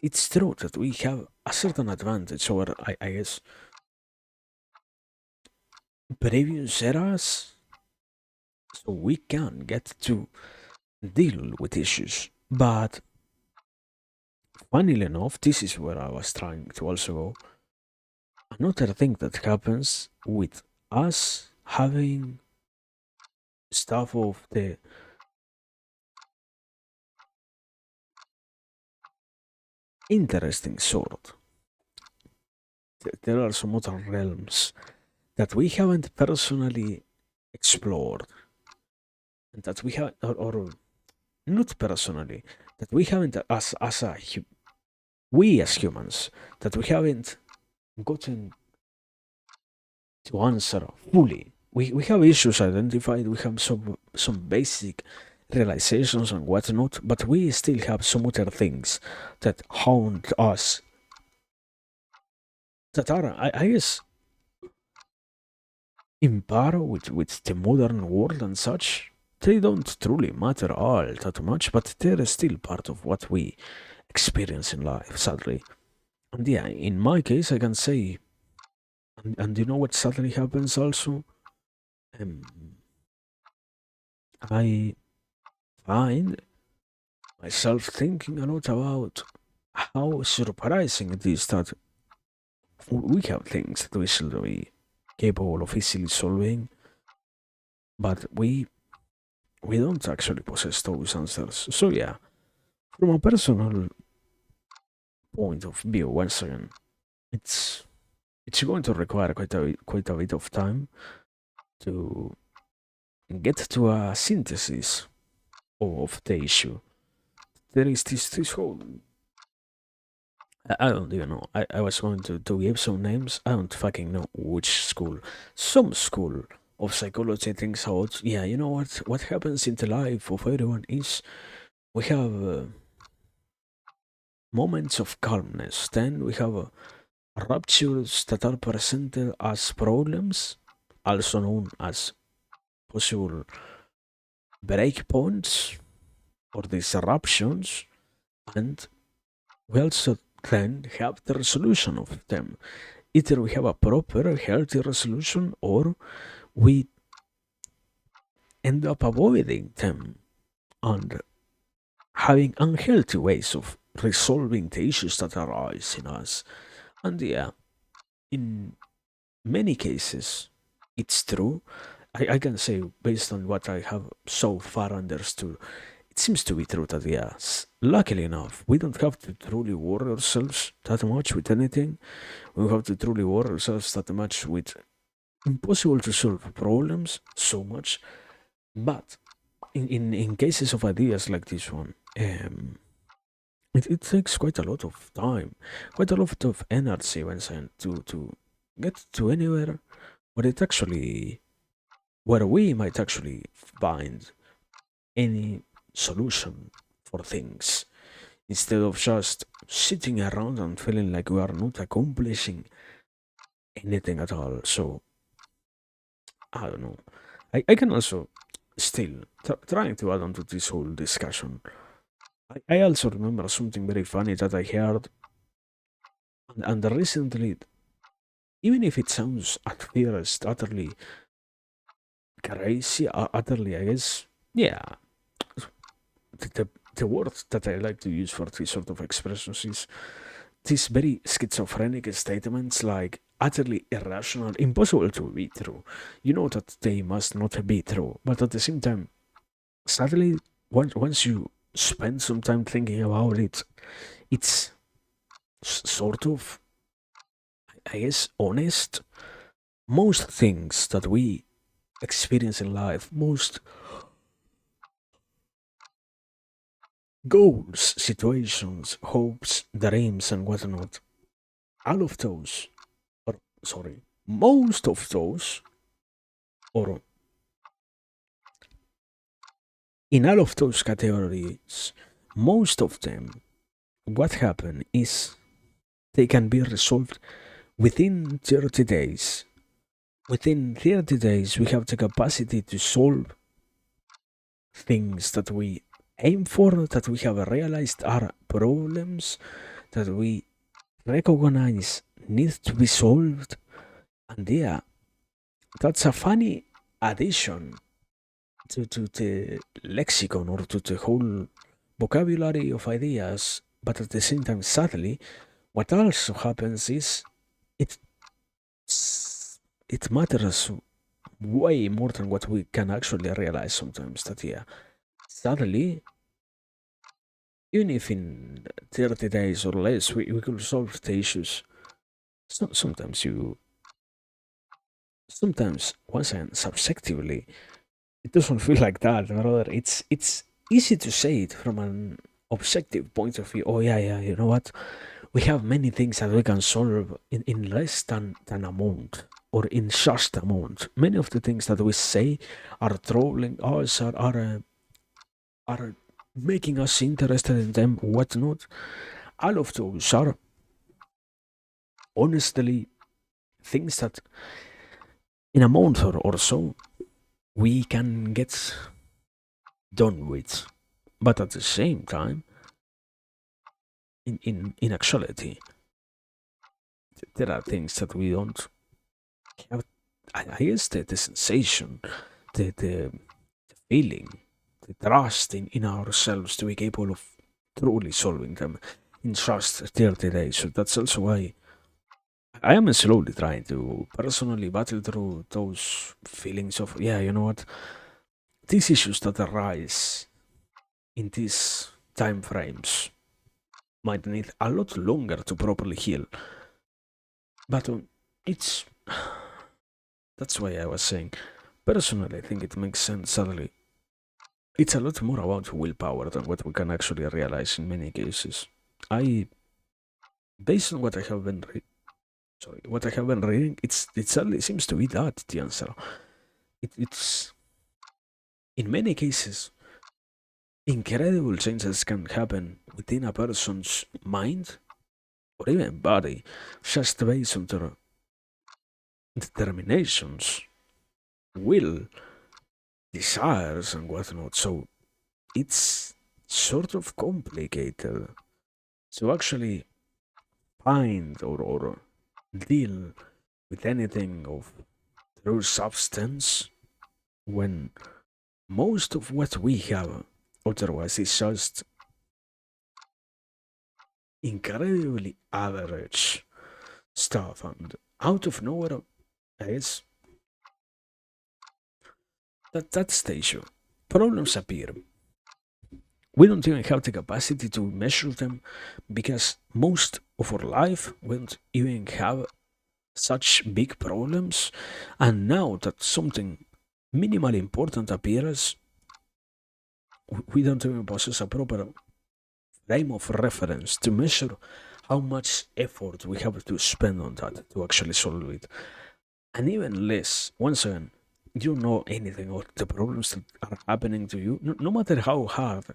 it's true that we have a certain advantage over, I guess, previous eras, so we can get to deal with issues. But funnily enough, this is where I was trying to also go. Another thing that happens with us having stuff of the interesting sort. There are some other realms that we haven't personally explored, and that we have, or not personally, that we haven't we as humans, that we haven't gotten to answer fully. We have issues identified, we have some basic realizations and whatnot, but we still have some other things that haunt us that are, I guess, in par with the modern world and such. They don't truly matter all that much, but they're still part of what we experience in life, sadly. And yeah, in my case, I can say, and you know what sadly happens also? Um, I find myself thinking a lot about how surprising it is that we have things that we should be capable of easily solving, but we don't actually possess those answers. So yeah, from a personal point of view, once again, it's it's going to require quite a bit of time to get to a synthesis of the issue. There is this whole, I don't even know. I was going to give some names. I don't fucking know which school. Some school of psychology thinks out, yeah, you know what happens in the life of everyone is we have moments of calmness. Then we have ruptures that are presented as problems, also known as possible breakpoints or disruptions, and we also then have the resolution of them. Either we have a proper, healthy resolution, or we end up avoiding them and having unhealthy ways of resolving the issues that arise in us. And yeah, in many cases, it's true. I can say, based on what I have so far understood, it seems to be true that, yes, luckily enough, we don't have to truly worry ourselves that much with anything. We don't have to truly worry ourselves that much with impossible to solve problems so much. But in cases of ideas like this one, it takes quite a lot of time, quite a lot of energy, Vincent, to get to anywhere where it actually, where we might actually find any solution for things, instead of just sitting around and feeling like we are not accomplishing anything at all. So I don't know. I can also still trying to add on to this whole discussion. I also remember something very funny that I heard, and recently, even if it sounds at first utterly crazy, utterly, I guess, yeah, the, the, the word that I like to use for these sort of expressions is these very schizophrenic statements like utterly irrational, impossible to be true. You know that they must not be true, but at the same time, sadly, once you spend some time thinking about it, it's sort of, I guess, honest. Most things that we experience in life, most goals, situations, hopes, dreams, and whatnot, all of those, or sorry, most of those, or in all of those categories, most of them, what happen is they can be resolved within 30 days. Within 30 days, we have the capacity to solve things that we aim for, that we have realized are problems, that we recognize need to be solved. And yeah, that's a funny addition to the lexicon or to the whole vocabulary of ideas. But at the same time, sadly, what also happens is it it matters way more than what we can actually realize sometimes. That yeah, sadly, even if in 30 days or less we could solve the issues, sometimes sometimes once again subjectively it doesn't feel like that, brother. It's easy to say it from an objective point of view. Oh yeah, you know what, we have many things that we can solve in less than amount or in just amount. Many of the things that we say are troubling us, are making us interested in them, whatnot. All of those are honestly things that in a month or so we can get done with. But at the same time, in actuality, there are things that we don't have. I guess the sensation, the feeling, the trust in ourselves to be capable of truly solving them in just 30 days. So that's also why I am slowly trying to personally battle through those feelings of, yeah, you know what, these issues that arise in these time frames might need a lot longer to properly heal. But it's that's why I was saying, personally, I think it makes sense. Suddenly, it's a lot more about willpower than what we can actually realize in many cases. I, based on what I have been, what I have been reading, it certainly seems to be that the answer. It's in many cases incredible changes can happen within a person's mind or even body just based on their determinations, will, desires, and whatnot. So it's sort of complicated to actually find or deal with anything of true substance when most of what we have otherwise is just incredibly average stuff, and out of nowhere, I guess that's the issue. Problems appear. We don't even have the capacity to measure them because most of our life we don't even have such big problems. And now that something minimally important appears, we don't even possess a proper frame of reference to measure how much effort we have to spend on that to actually solve it. And even less, once again, you don't know anything about the problems that are happening to you, no matter how hard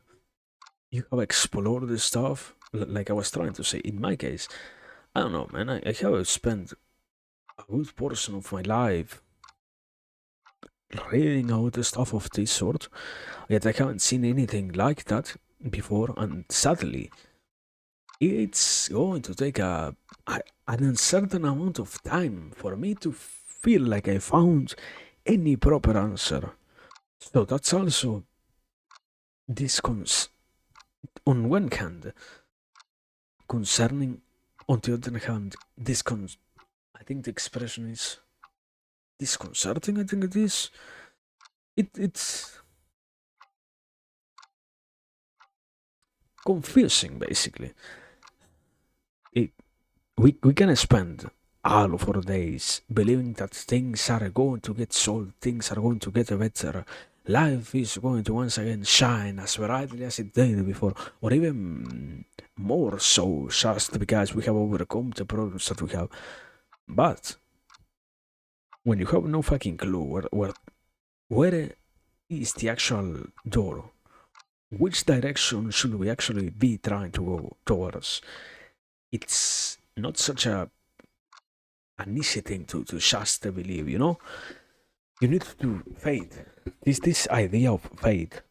you have explored this stuff. Like I was trying to say, in my case, I don't know, man. I have spent a good portion of my life reading about the stuff of this sort, yet I haven't seen anything like that before, and sadly, it's going to take an uncertain amount of time for me to feel like I found any proper answer. So that's also discons on one hand, concerning, on the other hand, I think the expression is disconcerting. I think it is. It's confusing, basically. It, we can spend all of our days believing that things are going to get solved, things are going to get better, life is going to once again shine as brightly as it did before, or even more so, just because we have overcome the problems that we have. But when you have no fucking clue where is the actual door, which direction should we actually be trying to go towards, it's not such an easy thing to just believe, you know? You need to faith. This idea of faith.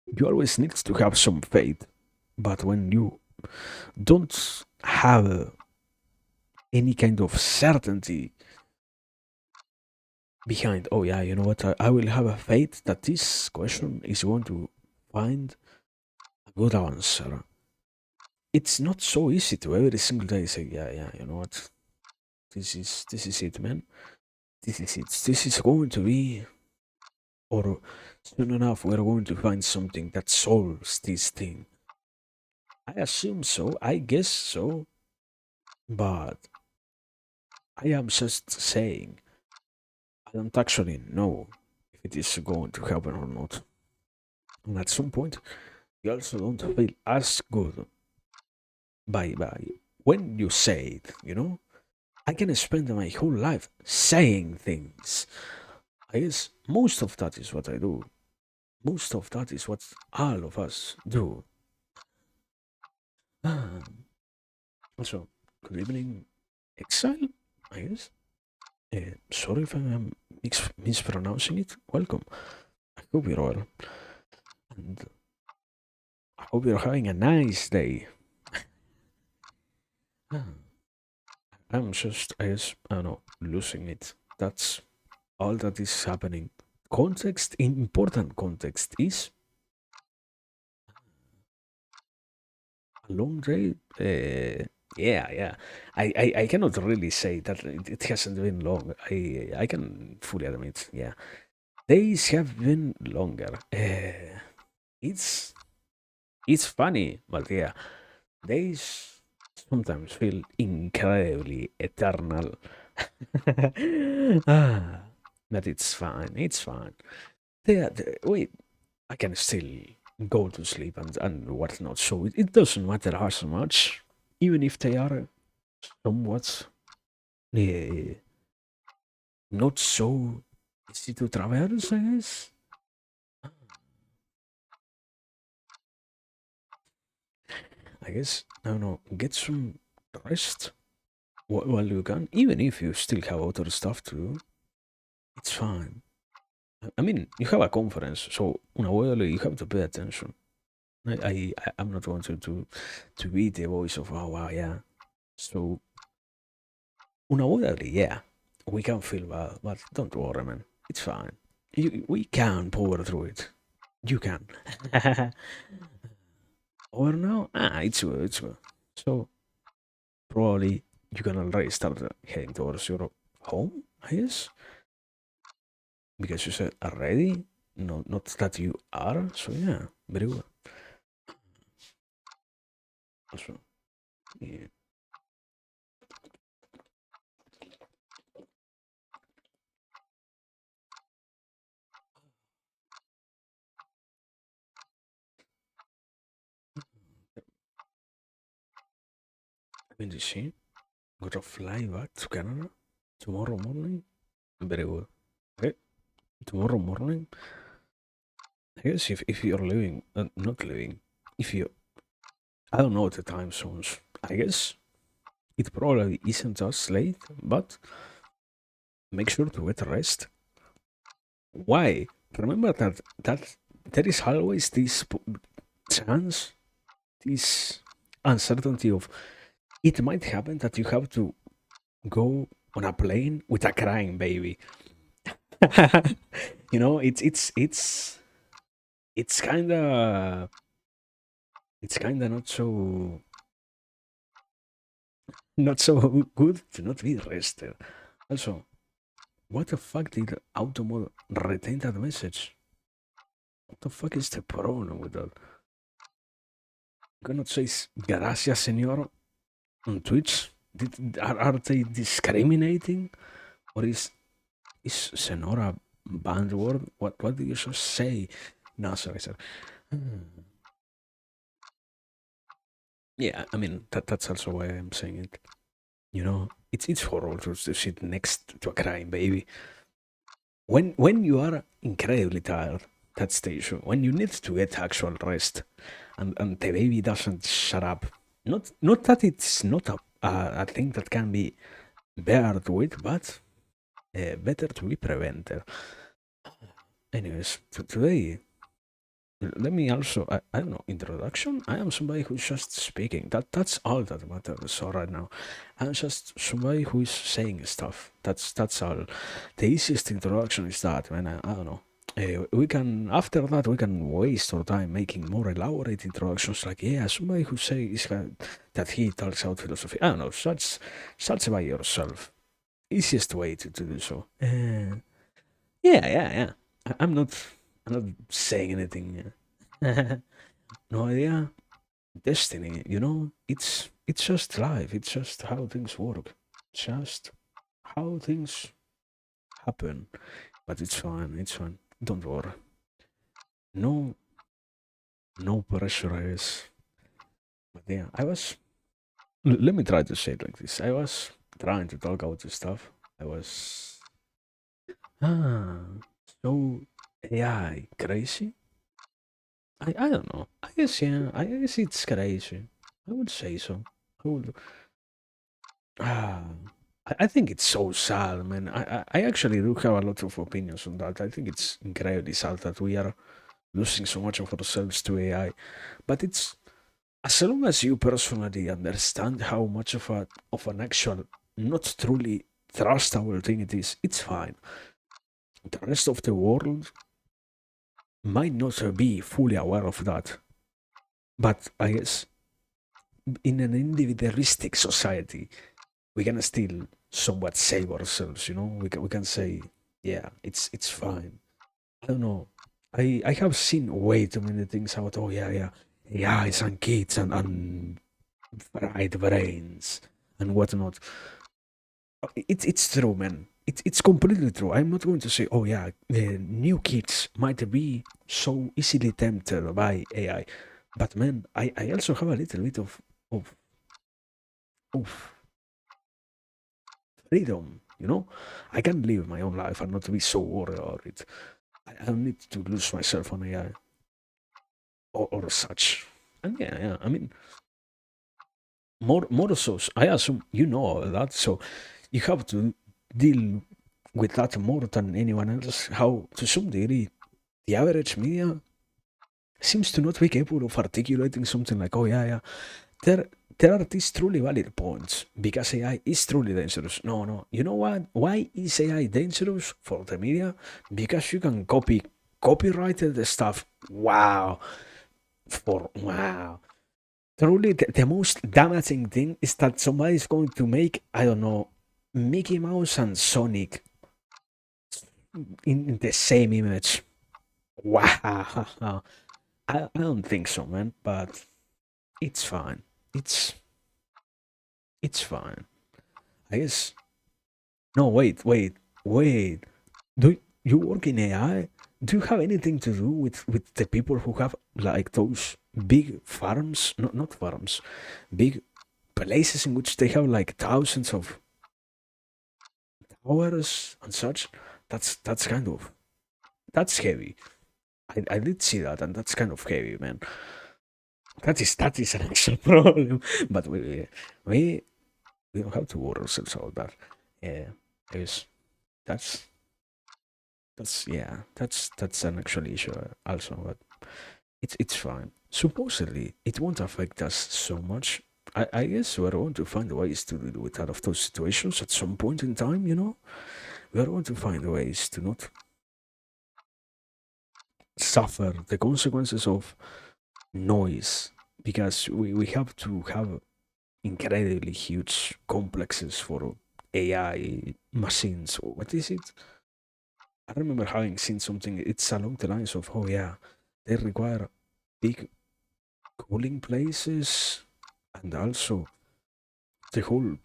You always need to have some faith. But when you don't have any kind of certainty behind, oh yeah, you know what, I will have a faith that this question is going to find a good answer. It's not so easy to every single day say, yeah, yeah, you know what, this is it, man. This is it. This is going to be, or soon enough, we're going to find something that solves this thing. I assume so. I guess so. But I am just saying, I don't actually know if it is going to happen or not. And at some point, you also don't feel as good by when you say it, you know? I can spend my whole life saying things. I guess most of that is what I do. Most of that is what all of us do. Also, good evening, Exile, I guess. Sorry if I'm mispronouncing it. Welcome. I hope you're well. And I hope you're having a nice day. Ah, I'm just, I guess, I don't know, losing it. That's all that is happening. Context, important context is a long day. Yeah, yeah. I cannot really say that it hasn't been long. I can fully admit, yeah. Days have been longer. It's it's funny, but yeah, days sometimes feel incredibly eternal. ah, but it's fine. It's fine. Wait, I can still go to sleep and whatnot, so it doesn't matter as much, even if they are somewhat uh, not so easy to traverse, I guess. I guess, I don't know, get some rest while you can, even if you still have other stuff to do, it's fine. I mean, you have a conference, so unavoidably you have to pay attention. I'm not going to be the voice of, oh wow, yeah. So unavoidably, yeah, we can feel bad, but don't worry, man. It's fine. We can power through it. You can. Or now, it's good, it's good. So probably you can already start heading towards your home, I guess, because you said already. No, not that you are. So yeah, very good. Also, yeah, I mean, you see, gotta fly back to Canada tomorrow morning. Very good. Okay, tomorrow morning. I guess if you're living, not living, if you, I don't know the time zones. I guess it probably isn't as late, but make sure to get rest. Why? Remember that there is always this chance, this uncertainty of it might happen that you have to go on a plane with a crying baby. You know, it's kind of it's kind of not so good to not be rested. Also, what the fuck did Automod retain that message? What the fuck is the problem with that? You cannot say gracias, señor, on Twitch. Are they discriminating, or is Senora banned word? What do you just say? No, sorry, sorry. Hmm. Yeah, I mean that's also why I'm saying it. You know, it's horrible to sit next to a crying baby. When you are incredibly tired, that stage, when you need to get actual rest, and the baby doesn't shut up. Not that it's not a thing that can be bared with, but better to be prevented. Anyways, today, let me also, I don't know, introduction. I am somebody who's just speaking. That's all that matters. So right now, I'm just somebody who is saying stuff. That's all. The easiest introduction is that, man. I don't know. We can after that we can waste our time making more elaborate introductions. Like yeah, somebody who says that he talks out philosophy. I don't know. Such by yourself. Easiest way to do so. Yeah. I'm not. I'm not saying anything. No idea. Destiny. It's just life. It's just how things work. Just how things happen. But it's fine. It's fine. Don't worry. No, no pressure. I guess. But yeah, I was. Let me try to say it like this. I was trying to talk about this stuff. I was. Ah, so AI crazy? I don't know. I guess yeah. I guess it's crazy. I would say so. I would. Ah, I think it's so sad, man. I actually do have a lot of opinions on that. I think it's incredibly sad that we are losing so much of ourselves to AI. But it's as long as you personally understand how much of an actual, not truly trustable thing it is, it's fine. The rest of the world might not be fully aware of that. But I guess in an individualistic society, we can still somewhat save ourselves. We can say, yeah, it's fine. I don't know. I have seen way too many things about yeah, it's and kids and fried brains and whatnot. It's true, man. It's completely true. I'm not going to say, oh yeah, new kids might be so easily tempted by AI, but man, I also have a little bit of of freedom. I can live my own life and not be so worried about it. I don't need to lose myself on AI or such. And yeah, I mean, more so. I assume you know all that, so you have to deal with that more than anyone else. How, to some degree, the average media seems to not be capable of articulating something like, oh yeah, there there are these truly valid points because AI is truly dangerous. No. You know what? Why is AI dangerous for the media? Because you can copyrighted stuff. Wow. Truly, the most damaging thing is that somebody is going to make, I don't know, Mickey Mouse and Sonic in the same image. Wow. I don't think so, man, but it's fine. It's fine. I guess. No, wait. Do you work in AI? Do you have anything to do with the people who have like those big farms? Not farms, big places in which they have like thousands of towers and such. That's kind of that's heavy. I did see that, and that's kind of heavy, man. That is an actual problem. But we we don't have to worry ourselves about that. Yeah, because that's that's an actual issue also, but it's fine. Supposedly, it won't affect us so much. I guess we're going to find ways to deal with out of those situations at some point in time. We are going to find ways to not suffer the consequences of noise because we have to have incredibly huge complexes for AI machines. What is it? I remember having seen something. It's along the lines of, oh yeah, they require big cooling places, and also the whole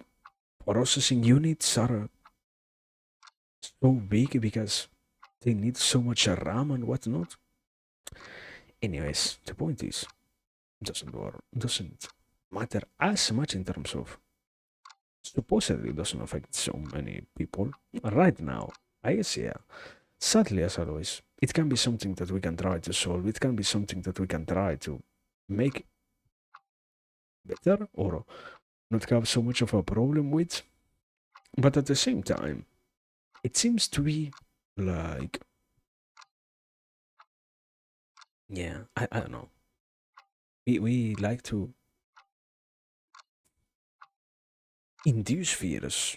processing units are so big because they need so much RAM and whatnot. Anyways, the point is, doesn't matter as much in terms of supposedly doesn't affect so many people right now. I guess yeah. Sadly, as always, it can be something that we can try to solve. It can be something that we can try to make better or not have so much of a problem with. But at the same time, it seems to be like, yeah, I don't know. We like to induce fears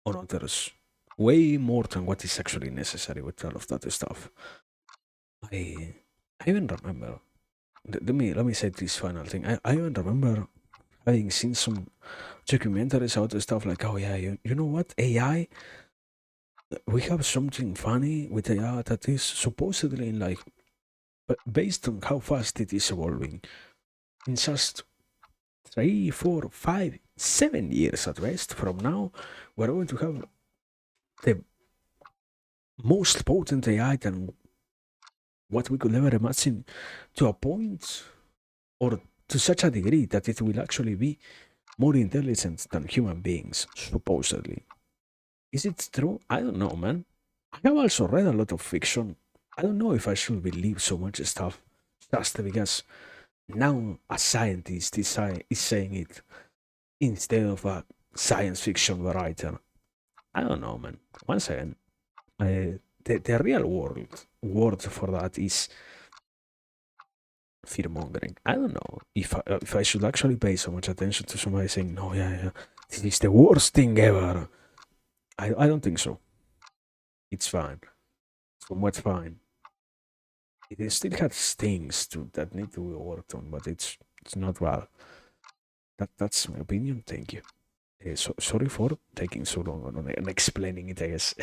on others way more than what is actually necessary with all of that stuff. I I even remember. Let me say this final thing. I even remember having seen some documentaries out and stuff like, oh yeah, you know what, AI. We have something funny with AI that is supposedly in like, but based on how fast it is evolving, in just 3, 4, 5, 7 years at best from now, we're going to have the most potent AI than what we could ever imagine, to a point or to such a degree that it will actually be more intelligent than human beings, supposedly. Is it true? I don't know, man. I have also read a lot of fiction. I don't know if I should believe so much stuff just because now a scientist is saying it instead of a science fiction writer. I don't know, man. Once again, the real word for that is fear mongering. I don't know if I should actually pay so much attention to somebody saying, no, yeah, yeah, this is the worst thing ever. I don't think so. It's fine. Somewhat fine. It still has things that need to be worked on, but it's not well. That's my opinion. Thank you. Sorry for taking so long on explaining it, I guess.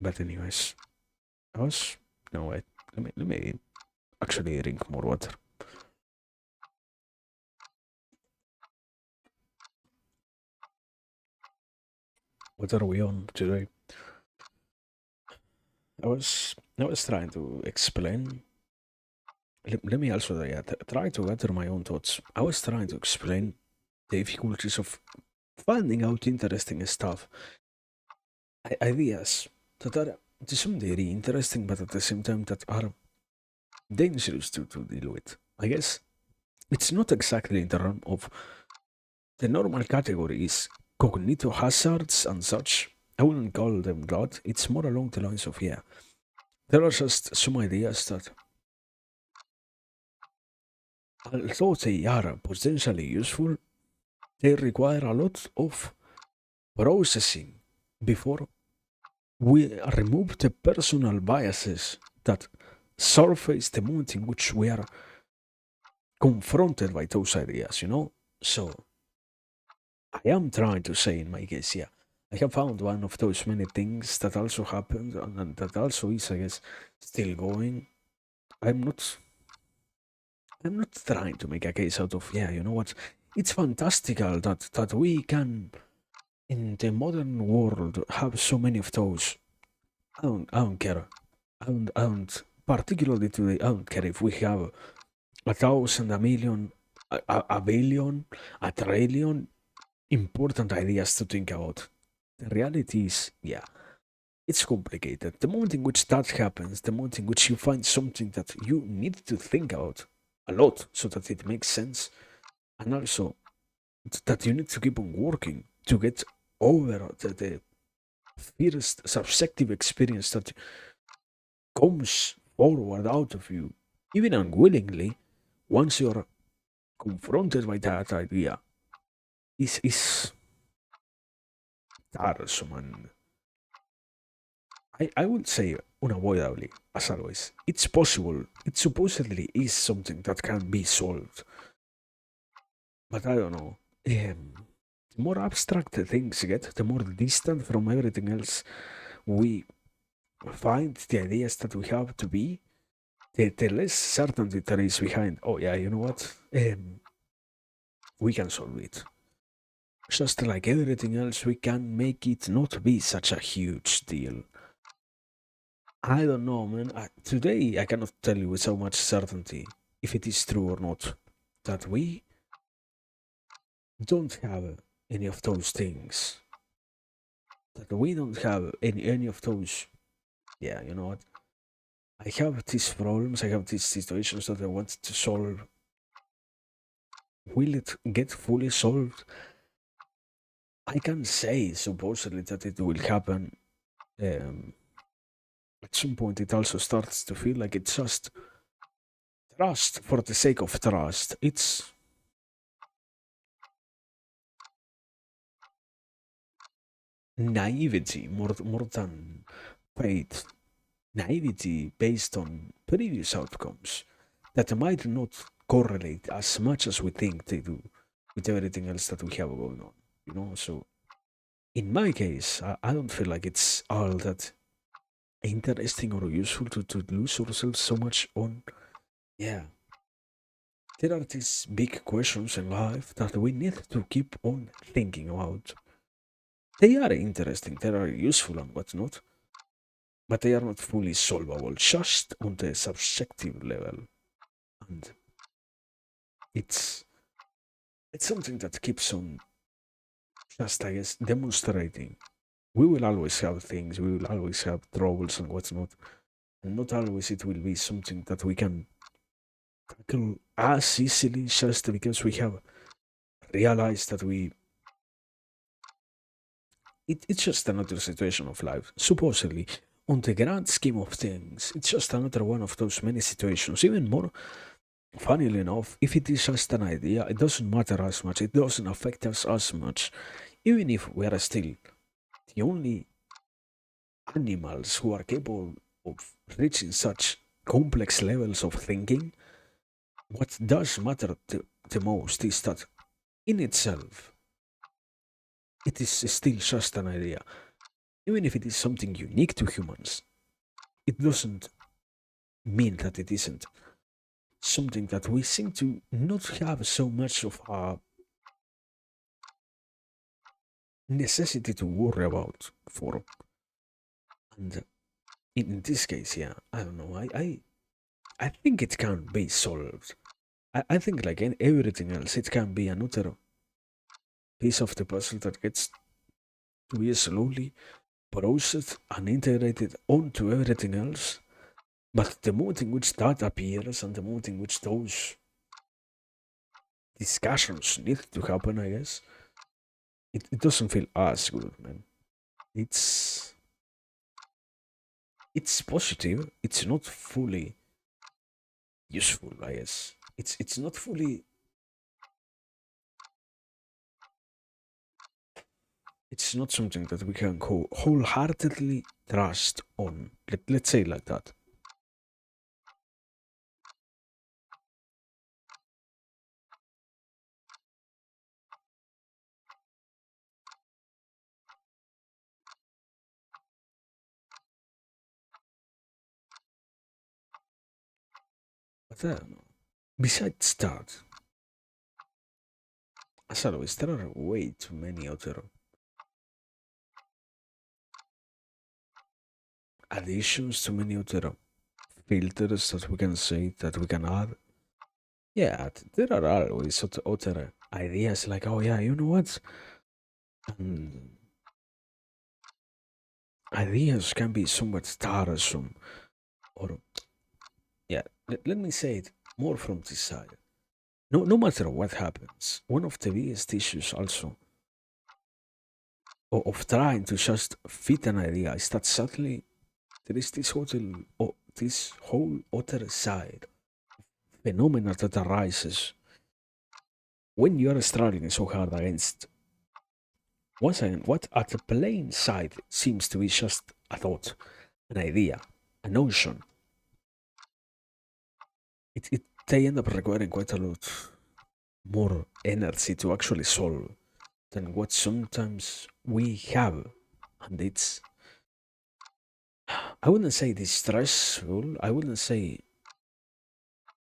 But anyways, I was no wait. Let me actually drink more water. What are we on today? I was trying to explain. Let me also yeah, try to gather my own thoughts. I was trying to explain the difficulties of finding out interesting stuff, ideas that are to some degree interesting, but at the same time that are dangerous to deal with. I guess it's not exactly in terms of the normal categories, cognitive hazards and such. I wouldn't call them that. It's more along the lines of yeah, there are just some ideas that, although they are potentially useful, they require a lot of processing before we remove the personal biases that surface the moment in which we are confronted by those ideas. So I am trying to say in my case, yeah, I have found one of those many things that also happened and that also is, I guess, still going. I'm not I'm not trying to make a case out of yeah, you know what? It's fantastical that we can in the modern world have so many of those. I don't care. I don't particularly today I don't care if we have 1,000, a million, a billion, a trillion important ideas to think about. The reality is, yeah, it's complicated. The moment in which that happens, the moment in which you find something that you need to think about a lot so that it makes sense, and also that you need to keep on working to get over the first subjective experience that comes forward out of you, even unwillingly, once you're confronted by that idea, is tiresome. And I would say unavoidably, as always. It's possible. It supposedly is something that can be solved. But I don't know. The more abstract things get, the more distant from everything else we find the ideas that we have to be, the less certainty there is behind, oh yeah, you know what? We can solve it. Just like everything else, we can make it not be such a huge deal. I don't know, man. Today, I cannot tell you with so much certainty if it is true or not that we don't have any of those things. That we don't have any of those. Yeah, you know what? I have these problems, I have these situations that I want to solve. Will it get fully solved? I can say supposedly that it will happen. Um, at some point, it also starts to feel like it's just trust for the sake of trust. It's naivety more than faith. Naivety based on previous outcomes that might not correlate as much as we think they do with everything else that we have going on. You know, so in my case, I don't feel like it's all that interesting or useful to lose ourselves so much on. Yeah, there are these big questions in life that we need to keep on thinking about. They are interesting, they are useful and whatnot, but they are not fully solvable just on the subjective level. And it's it's something that keeps on just, I guess, demonstrating. We will always have things, we will always have troubles and whatnot, and not always it will be something that we can tackle as easily just because we have realized that it's just another situation of life. Supposedly, on the grand scheme of things, it's just another one of those many situations. Even more, funnily enough, if it is just an idea, it doesn't matter as much, it doesn't affect us as much. Even if we are still the only animals who are capable of reaching such complex levels of thinking, what does matter the most is that in itself, it is still just an idea. Even if it is something unique to humans, it doesn't mean that it isn't something that we seem to not have so much of a necessity to worry about for. And in this case, yeah, I don't know. I think it can be solved. I think like in everything else, it can be another piece of the puzzle that gets to be slowly processed and integrated onto everything else. But the moment in which that appears and the moment in which those discussions need to happen, I guess, it doesn't feel as good, man. It's it's positive. It's not fully useful, I guess. It's not fully. It's not something that we can wholeheartedly trust on. Let's say it like that. But I don't know. Besides that, as always, there are way too many other additions, too many other filters that we can say that we can add. Yeah, there are always other ideas like, oh yeah, you know what? Um, Ideas can be somewhat tiresome, or yeah, let me say it more from this side. No matter what happens, one of the biggest issues also of trying to just fit an idea is that suddenly there is this whole other side phenomena that arises when you are struggling so hard against once again what at the plain sight seems to be just a thought, an idea. a notion, they end up requiring quite a lot more energy to actually solve than what sometimes we have. And it's, I wouldn't say it's stressful, I wouldn't say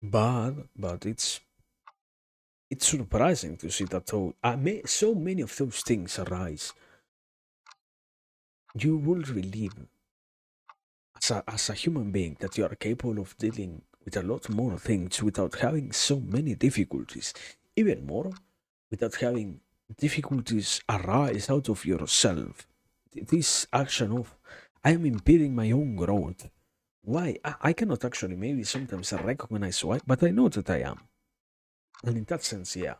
bad, but it's surprising to see that so many of those things arise. You will believe as a human being that you are capable of dealing with a lot more things without having so many difficulties, even more without having difficulties arise out of yourself. This action of I am impeding my own growth. Why? I cannot actually maybe sometimes recognize why, but I know that I am. And in that sense, yeah,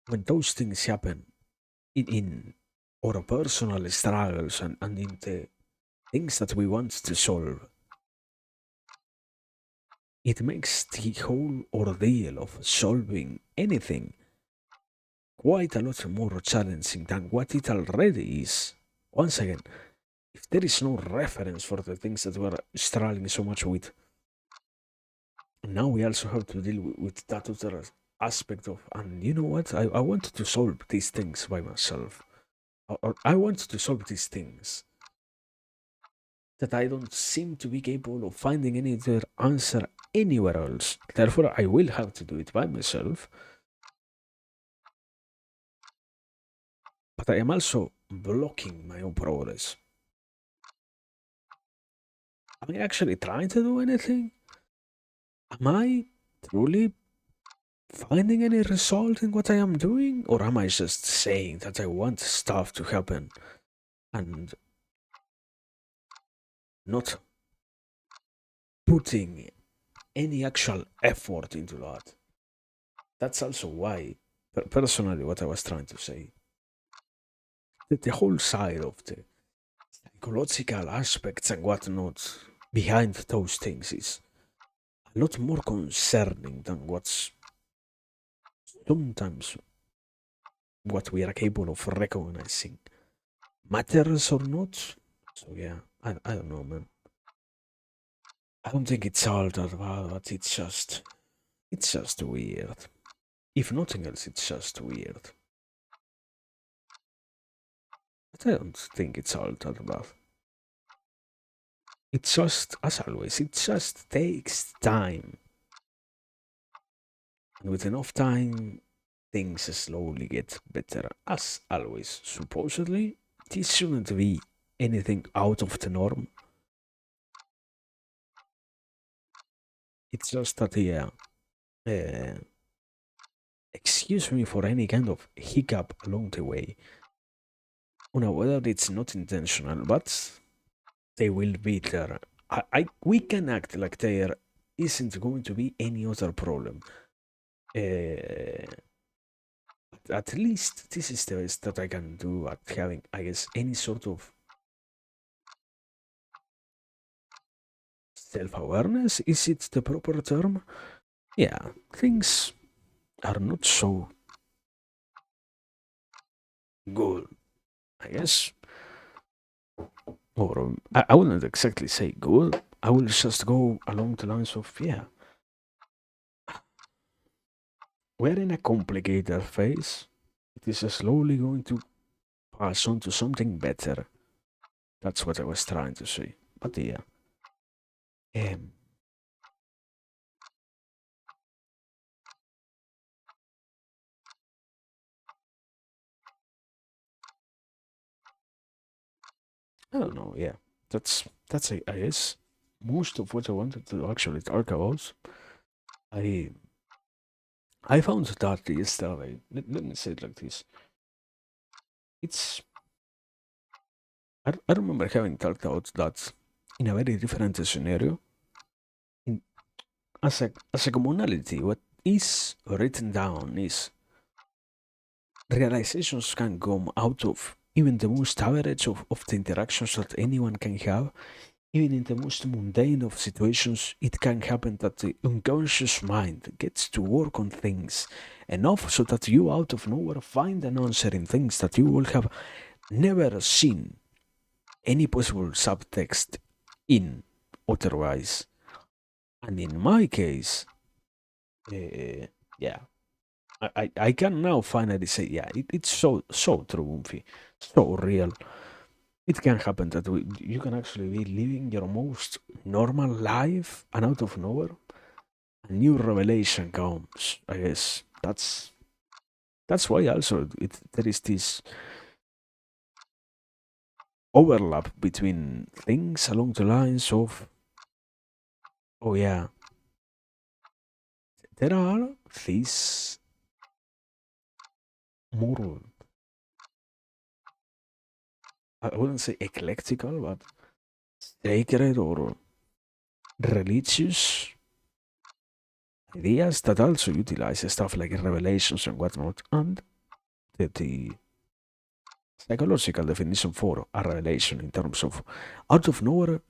when those things happen in our personal struggles and in the things that we want to solve, it makes the whole ordeal of solving anything quite a lot more challenging than what it already is. Once again, if there is no reference for the things that we're struggling so much with, now we also have to deal with that other aspect of, and you know what? I want to solve these things by myself. Or I want to solve these things that I don't seem to be capable of finding any other answer anywhere else. Therefore, I will have to do it by myself. But I am also blocking my own progress. Am I actually trying to do anything? Am I truly finding any result in what I am doing? Or am I just saying that I want stuff to happen and not putting any actual effort into that? That's also why, personally, what I was trying to say, that the whole side of the psychological aspects and whatnot behind those things is a lot more concerning than what's sometimes what we are capable of recognizing matters or not. So yeah, I don't know, man. I don't think it's all that bad, but it's just weird. If nothing else, it's just weird. But I don't think it's all that bad. It just, as always, it just takes time. And with enough time, things slowly get better. As always, supposedly, this shouldn't be anything out of the norm. It's just that, yeah, uh, excuse me for any kind of hiccup along the way. Now, whether it's not intentional, but they will be there. We can act like there isn't going to be any other problem. Uh, at least this is the best that I can do at having, I guess, any sort of self awareness. Is it the proper term? Yeah, things are not so good, I guess. Or I wouldn't exactly say good. I will just go along the lines of, yeah, we're in a complicated phase. It is slowly going to pass on to something better. That's what I was trying to say. But yeah, um, I don't know. Yeah, that's I guess most of what I wanted to actually talk about. I I found that yesterday. Let me say it like this. It's I remember having talked about that in a very different scenario. In, as a commonality, what is written down is realizations can come out of even the most average of the interactions that anyone can have. Even in the most mundane of situations, it can happen that the unconscious mind gets to work on things enough so that you out of nowhere find an answer in things that you will have never seen any possible subtext in, otherwise. And in my case, uh, yeah, I can now finally say, yeah, it's so true, Umfi, so real. It can happen that you can actually be living your most normal life, and out of nowhere, a new revelation comes. I guess that's why also there is this overlap between things along the lines of, oh yeah, there are these more, I wouldn't say eclectical, but sacred or religious ideas that also utilize stuff like revelations and whatnot, and the psychological definition for a revelation in terms of out of nowhere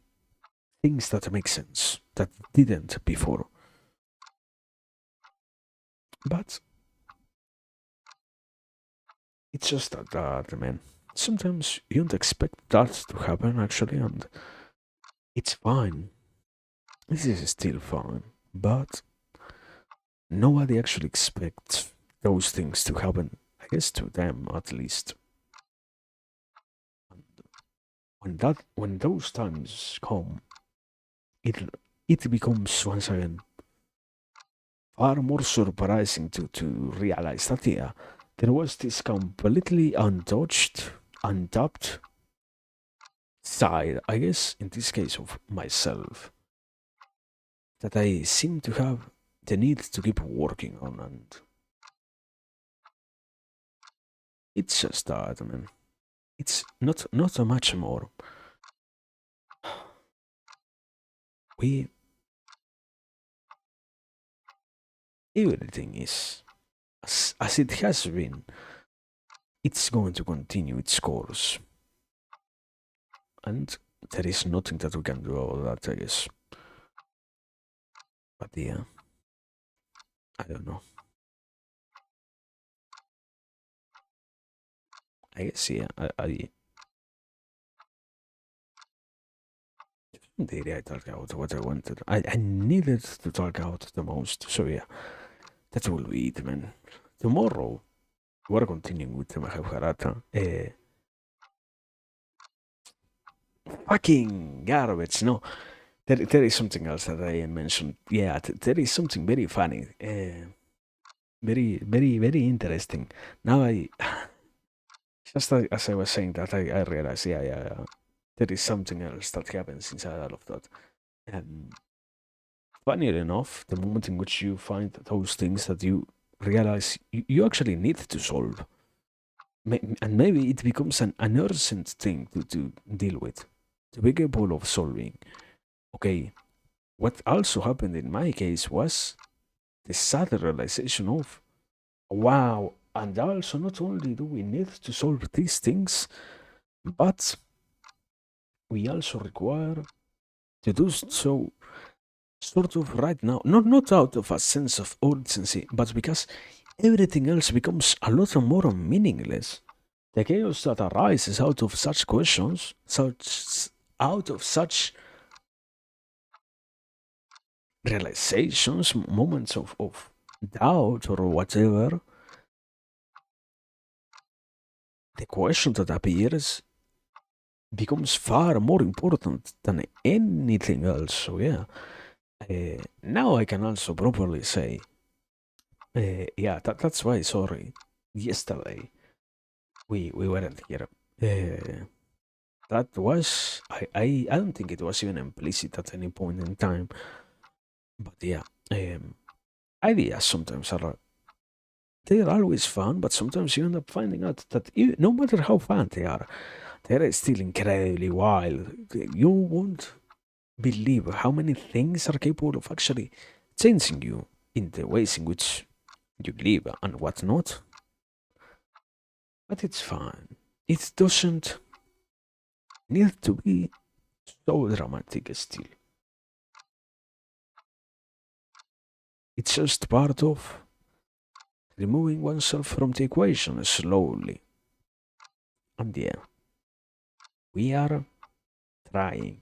things that make sense that didn't before. But it's just that man. Sometimes you don't expect that to happen actually, and it's fine. This is still fine, but nobody actually expects those things to happen. I guess to them at least. And when those times come, it it becomes once again far more surprising to realize that yeah, there was this completely untouched, untapped side, I guess in this case of myself, that I seem to have the need to keep working on, and it's just that, man. It's not so much more. We Everything is as it has been. It's going to continue its course, and there is nothing that we can do about that, I guess. But yeah, I don't know. I guess yeah, I did I talk out what I wanted. I needed to talk out the most. So yeah, that will be it, man. Tomorrow we're continuing with the Mahabharata. Fucking garbage. No, there is something else that I mentioned. Yeah, there is something very funny. Very interesting. Now I just as I was saying that I realized, yeah, there is something else that happens inside all of that. Um, Funny enough, the moment in which you find those things that you realize you actually need to solve, and maybe it becomes an urgent thing to deal with, to be capable of solving. Okay, what also happened in my case was the sad realization of, wow, and also not only do we need to solve these things, but we also require to do so sort of right now, not out of a sense of urgency, but because everything else becomes a lot more meaningless. The chaos that arises out of such questions, such out of such realizations, moments of doubt or whatever, the question that appears becomes far more important than anything else. So yeah, now I can also properly say, yeah, that's why. Sorry, yesterday we weren't here. That was I don't think it was even implicit at any point in time. But yeah, ideas sometimes are they're always fun, but sometimes you end up finding out that no matter how fun they're still incredibly wild. You won't believe how many things are capable of actually changing you in the ways in which you live and whatnot. But it's fine. It doesn't need to be so dramatic still. It's just part of removing oneself from the equation slowly. And yeah, we are trying.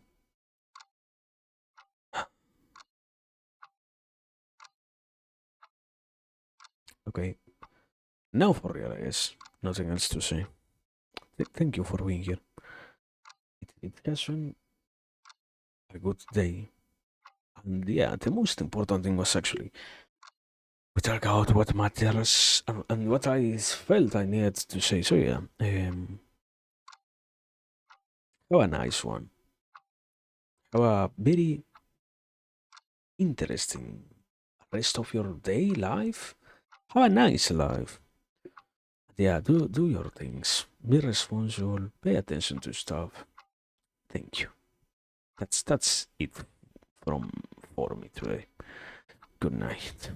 Okay. Now for real, I guess. Nothing else to say. Thank you for being here. It has been a good day. And yeah, the most important thing was actually we talk about what matters and what I felt I needed to say. So yeah, have a nice one. Have a very interesting rest of your day, life. Have a nice life. Yeah, do your things. Be responsible. Pay attention to stuff. Thank you. That's it from for me today. Good night.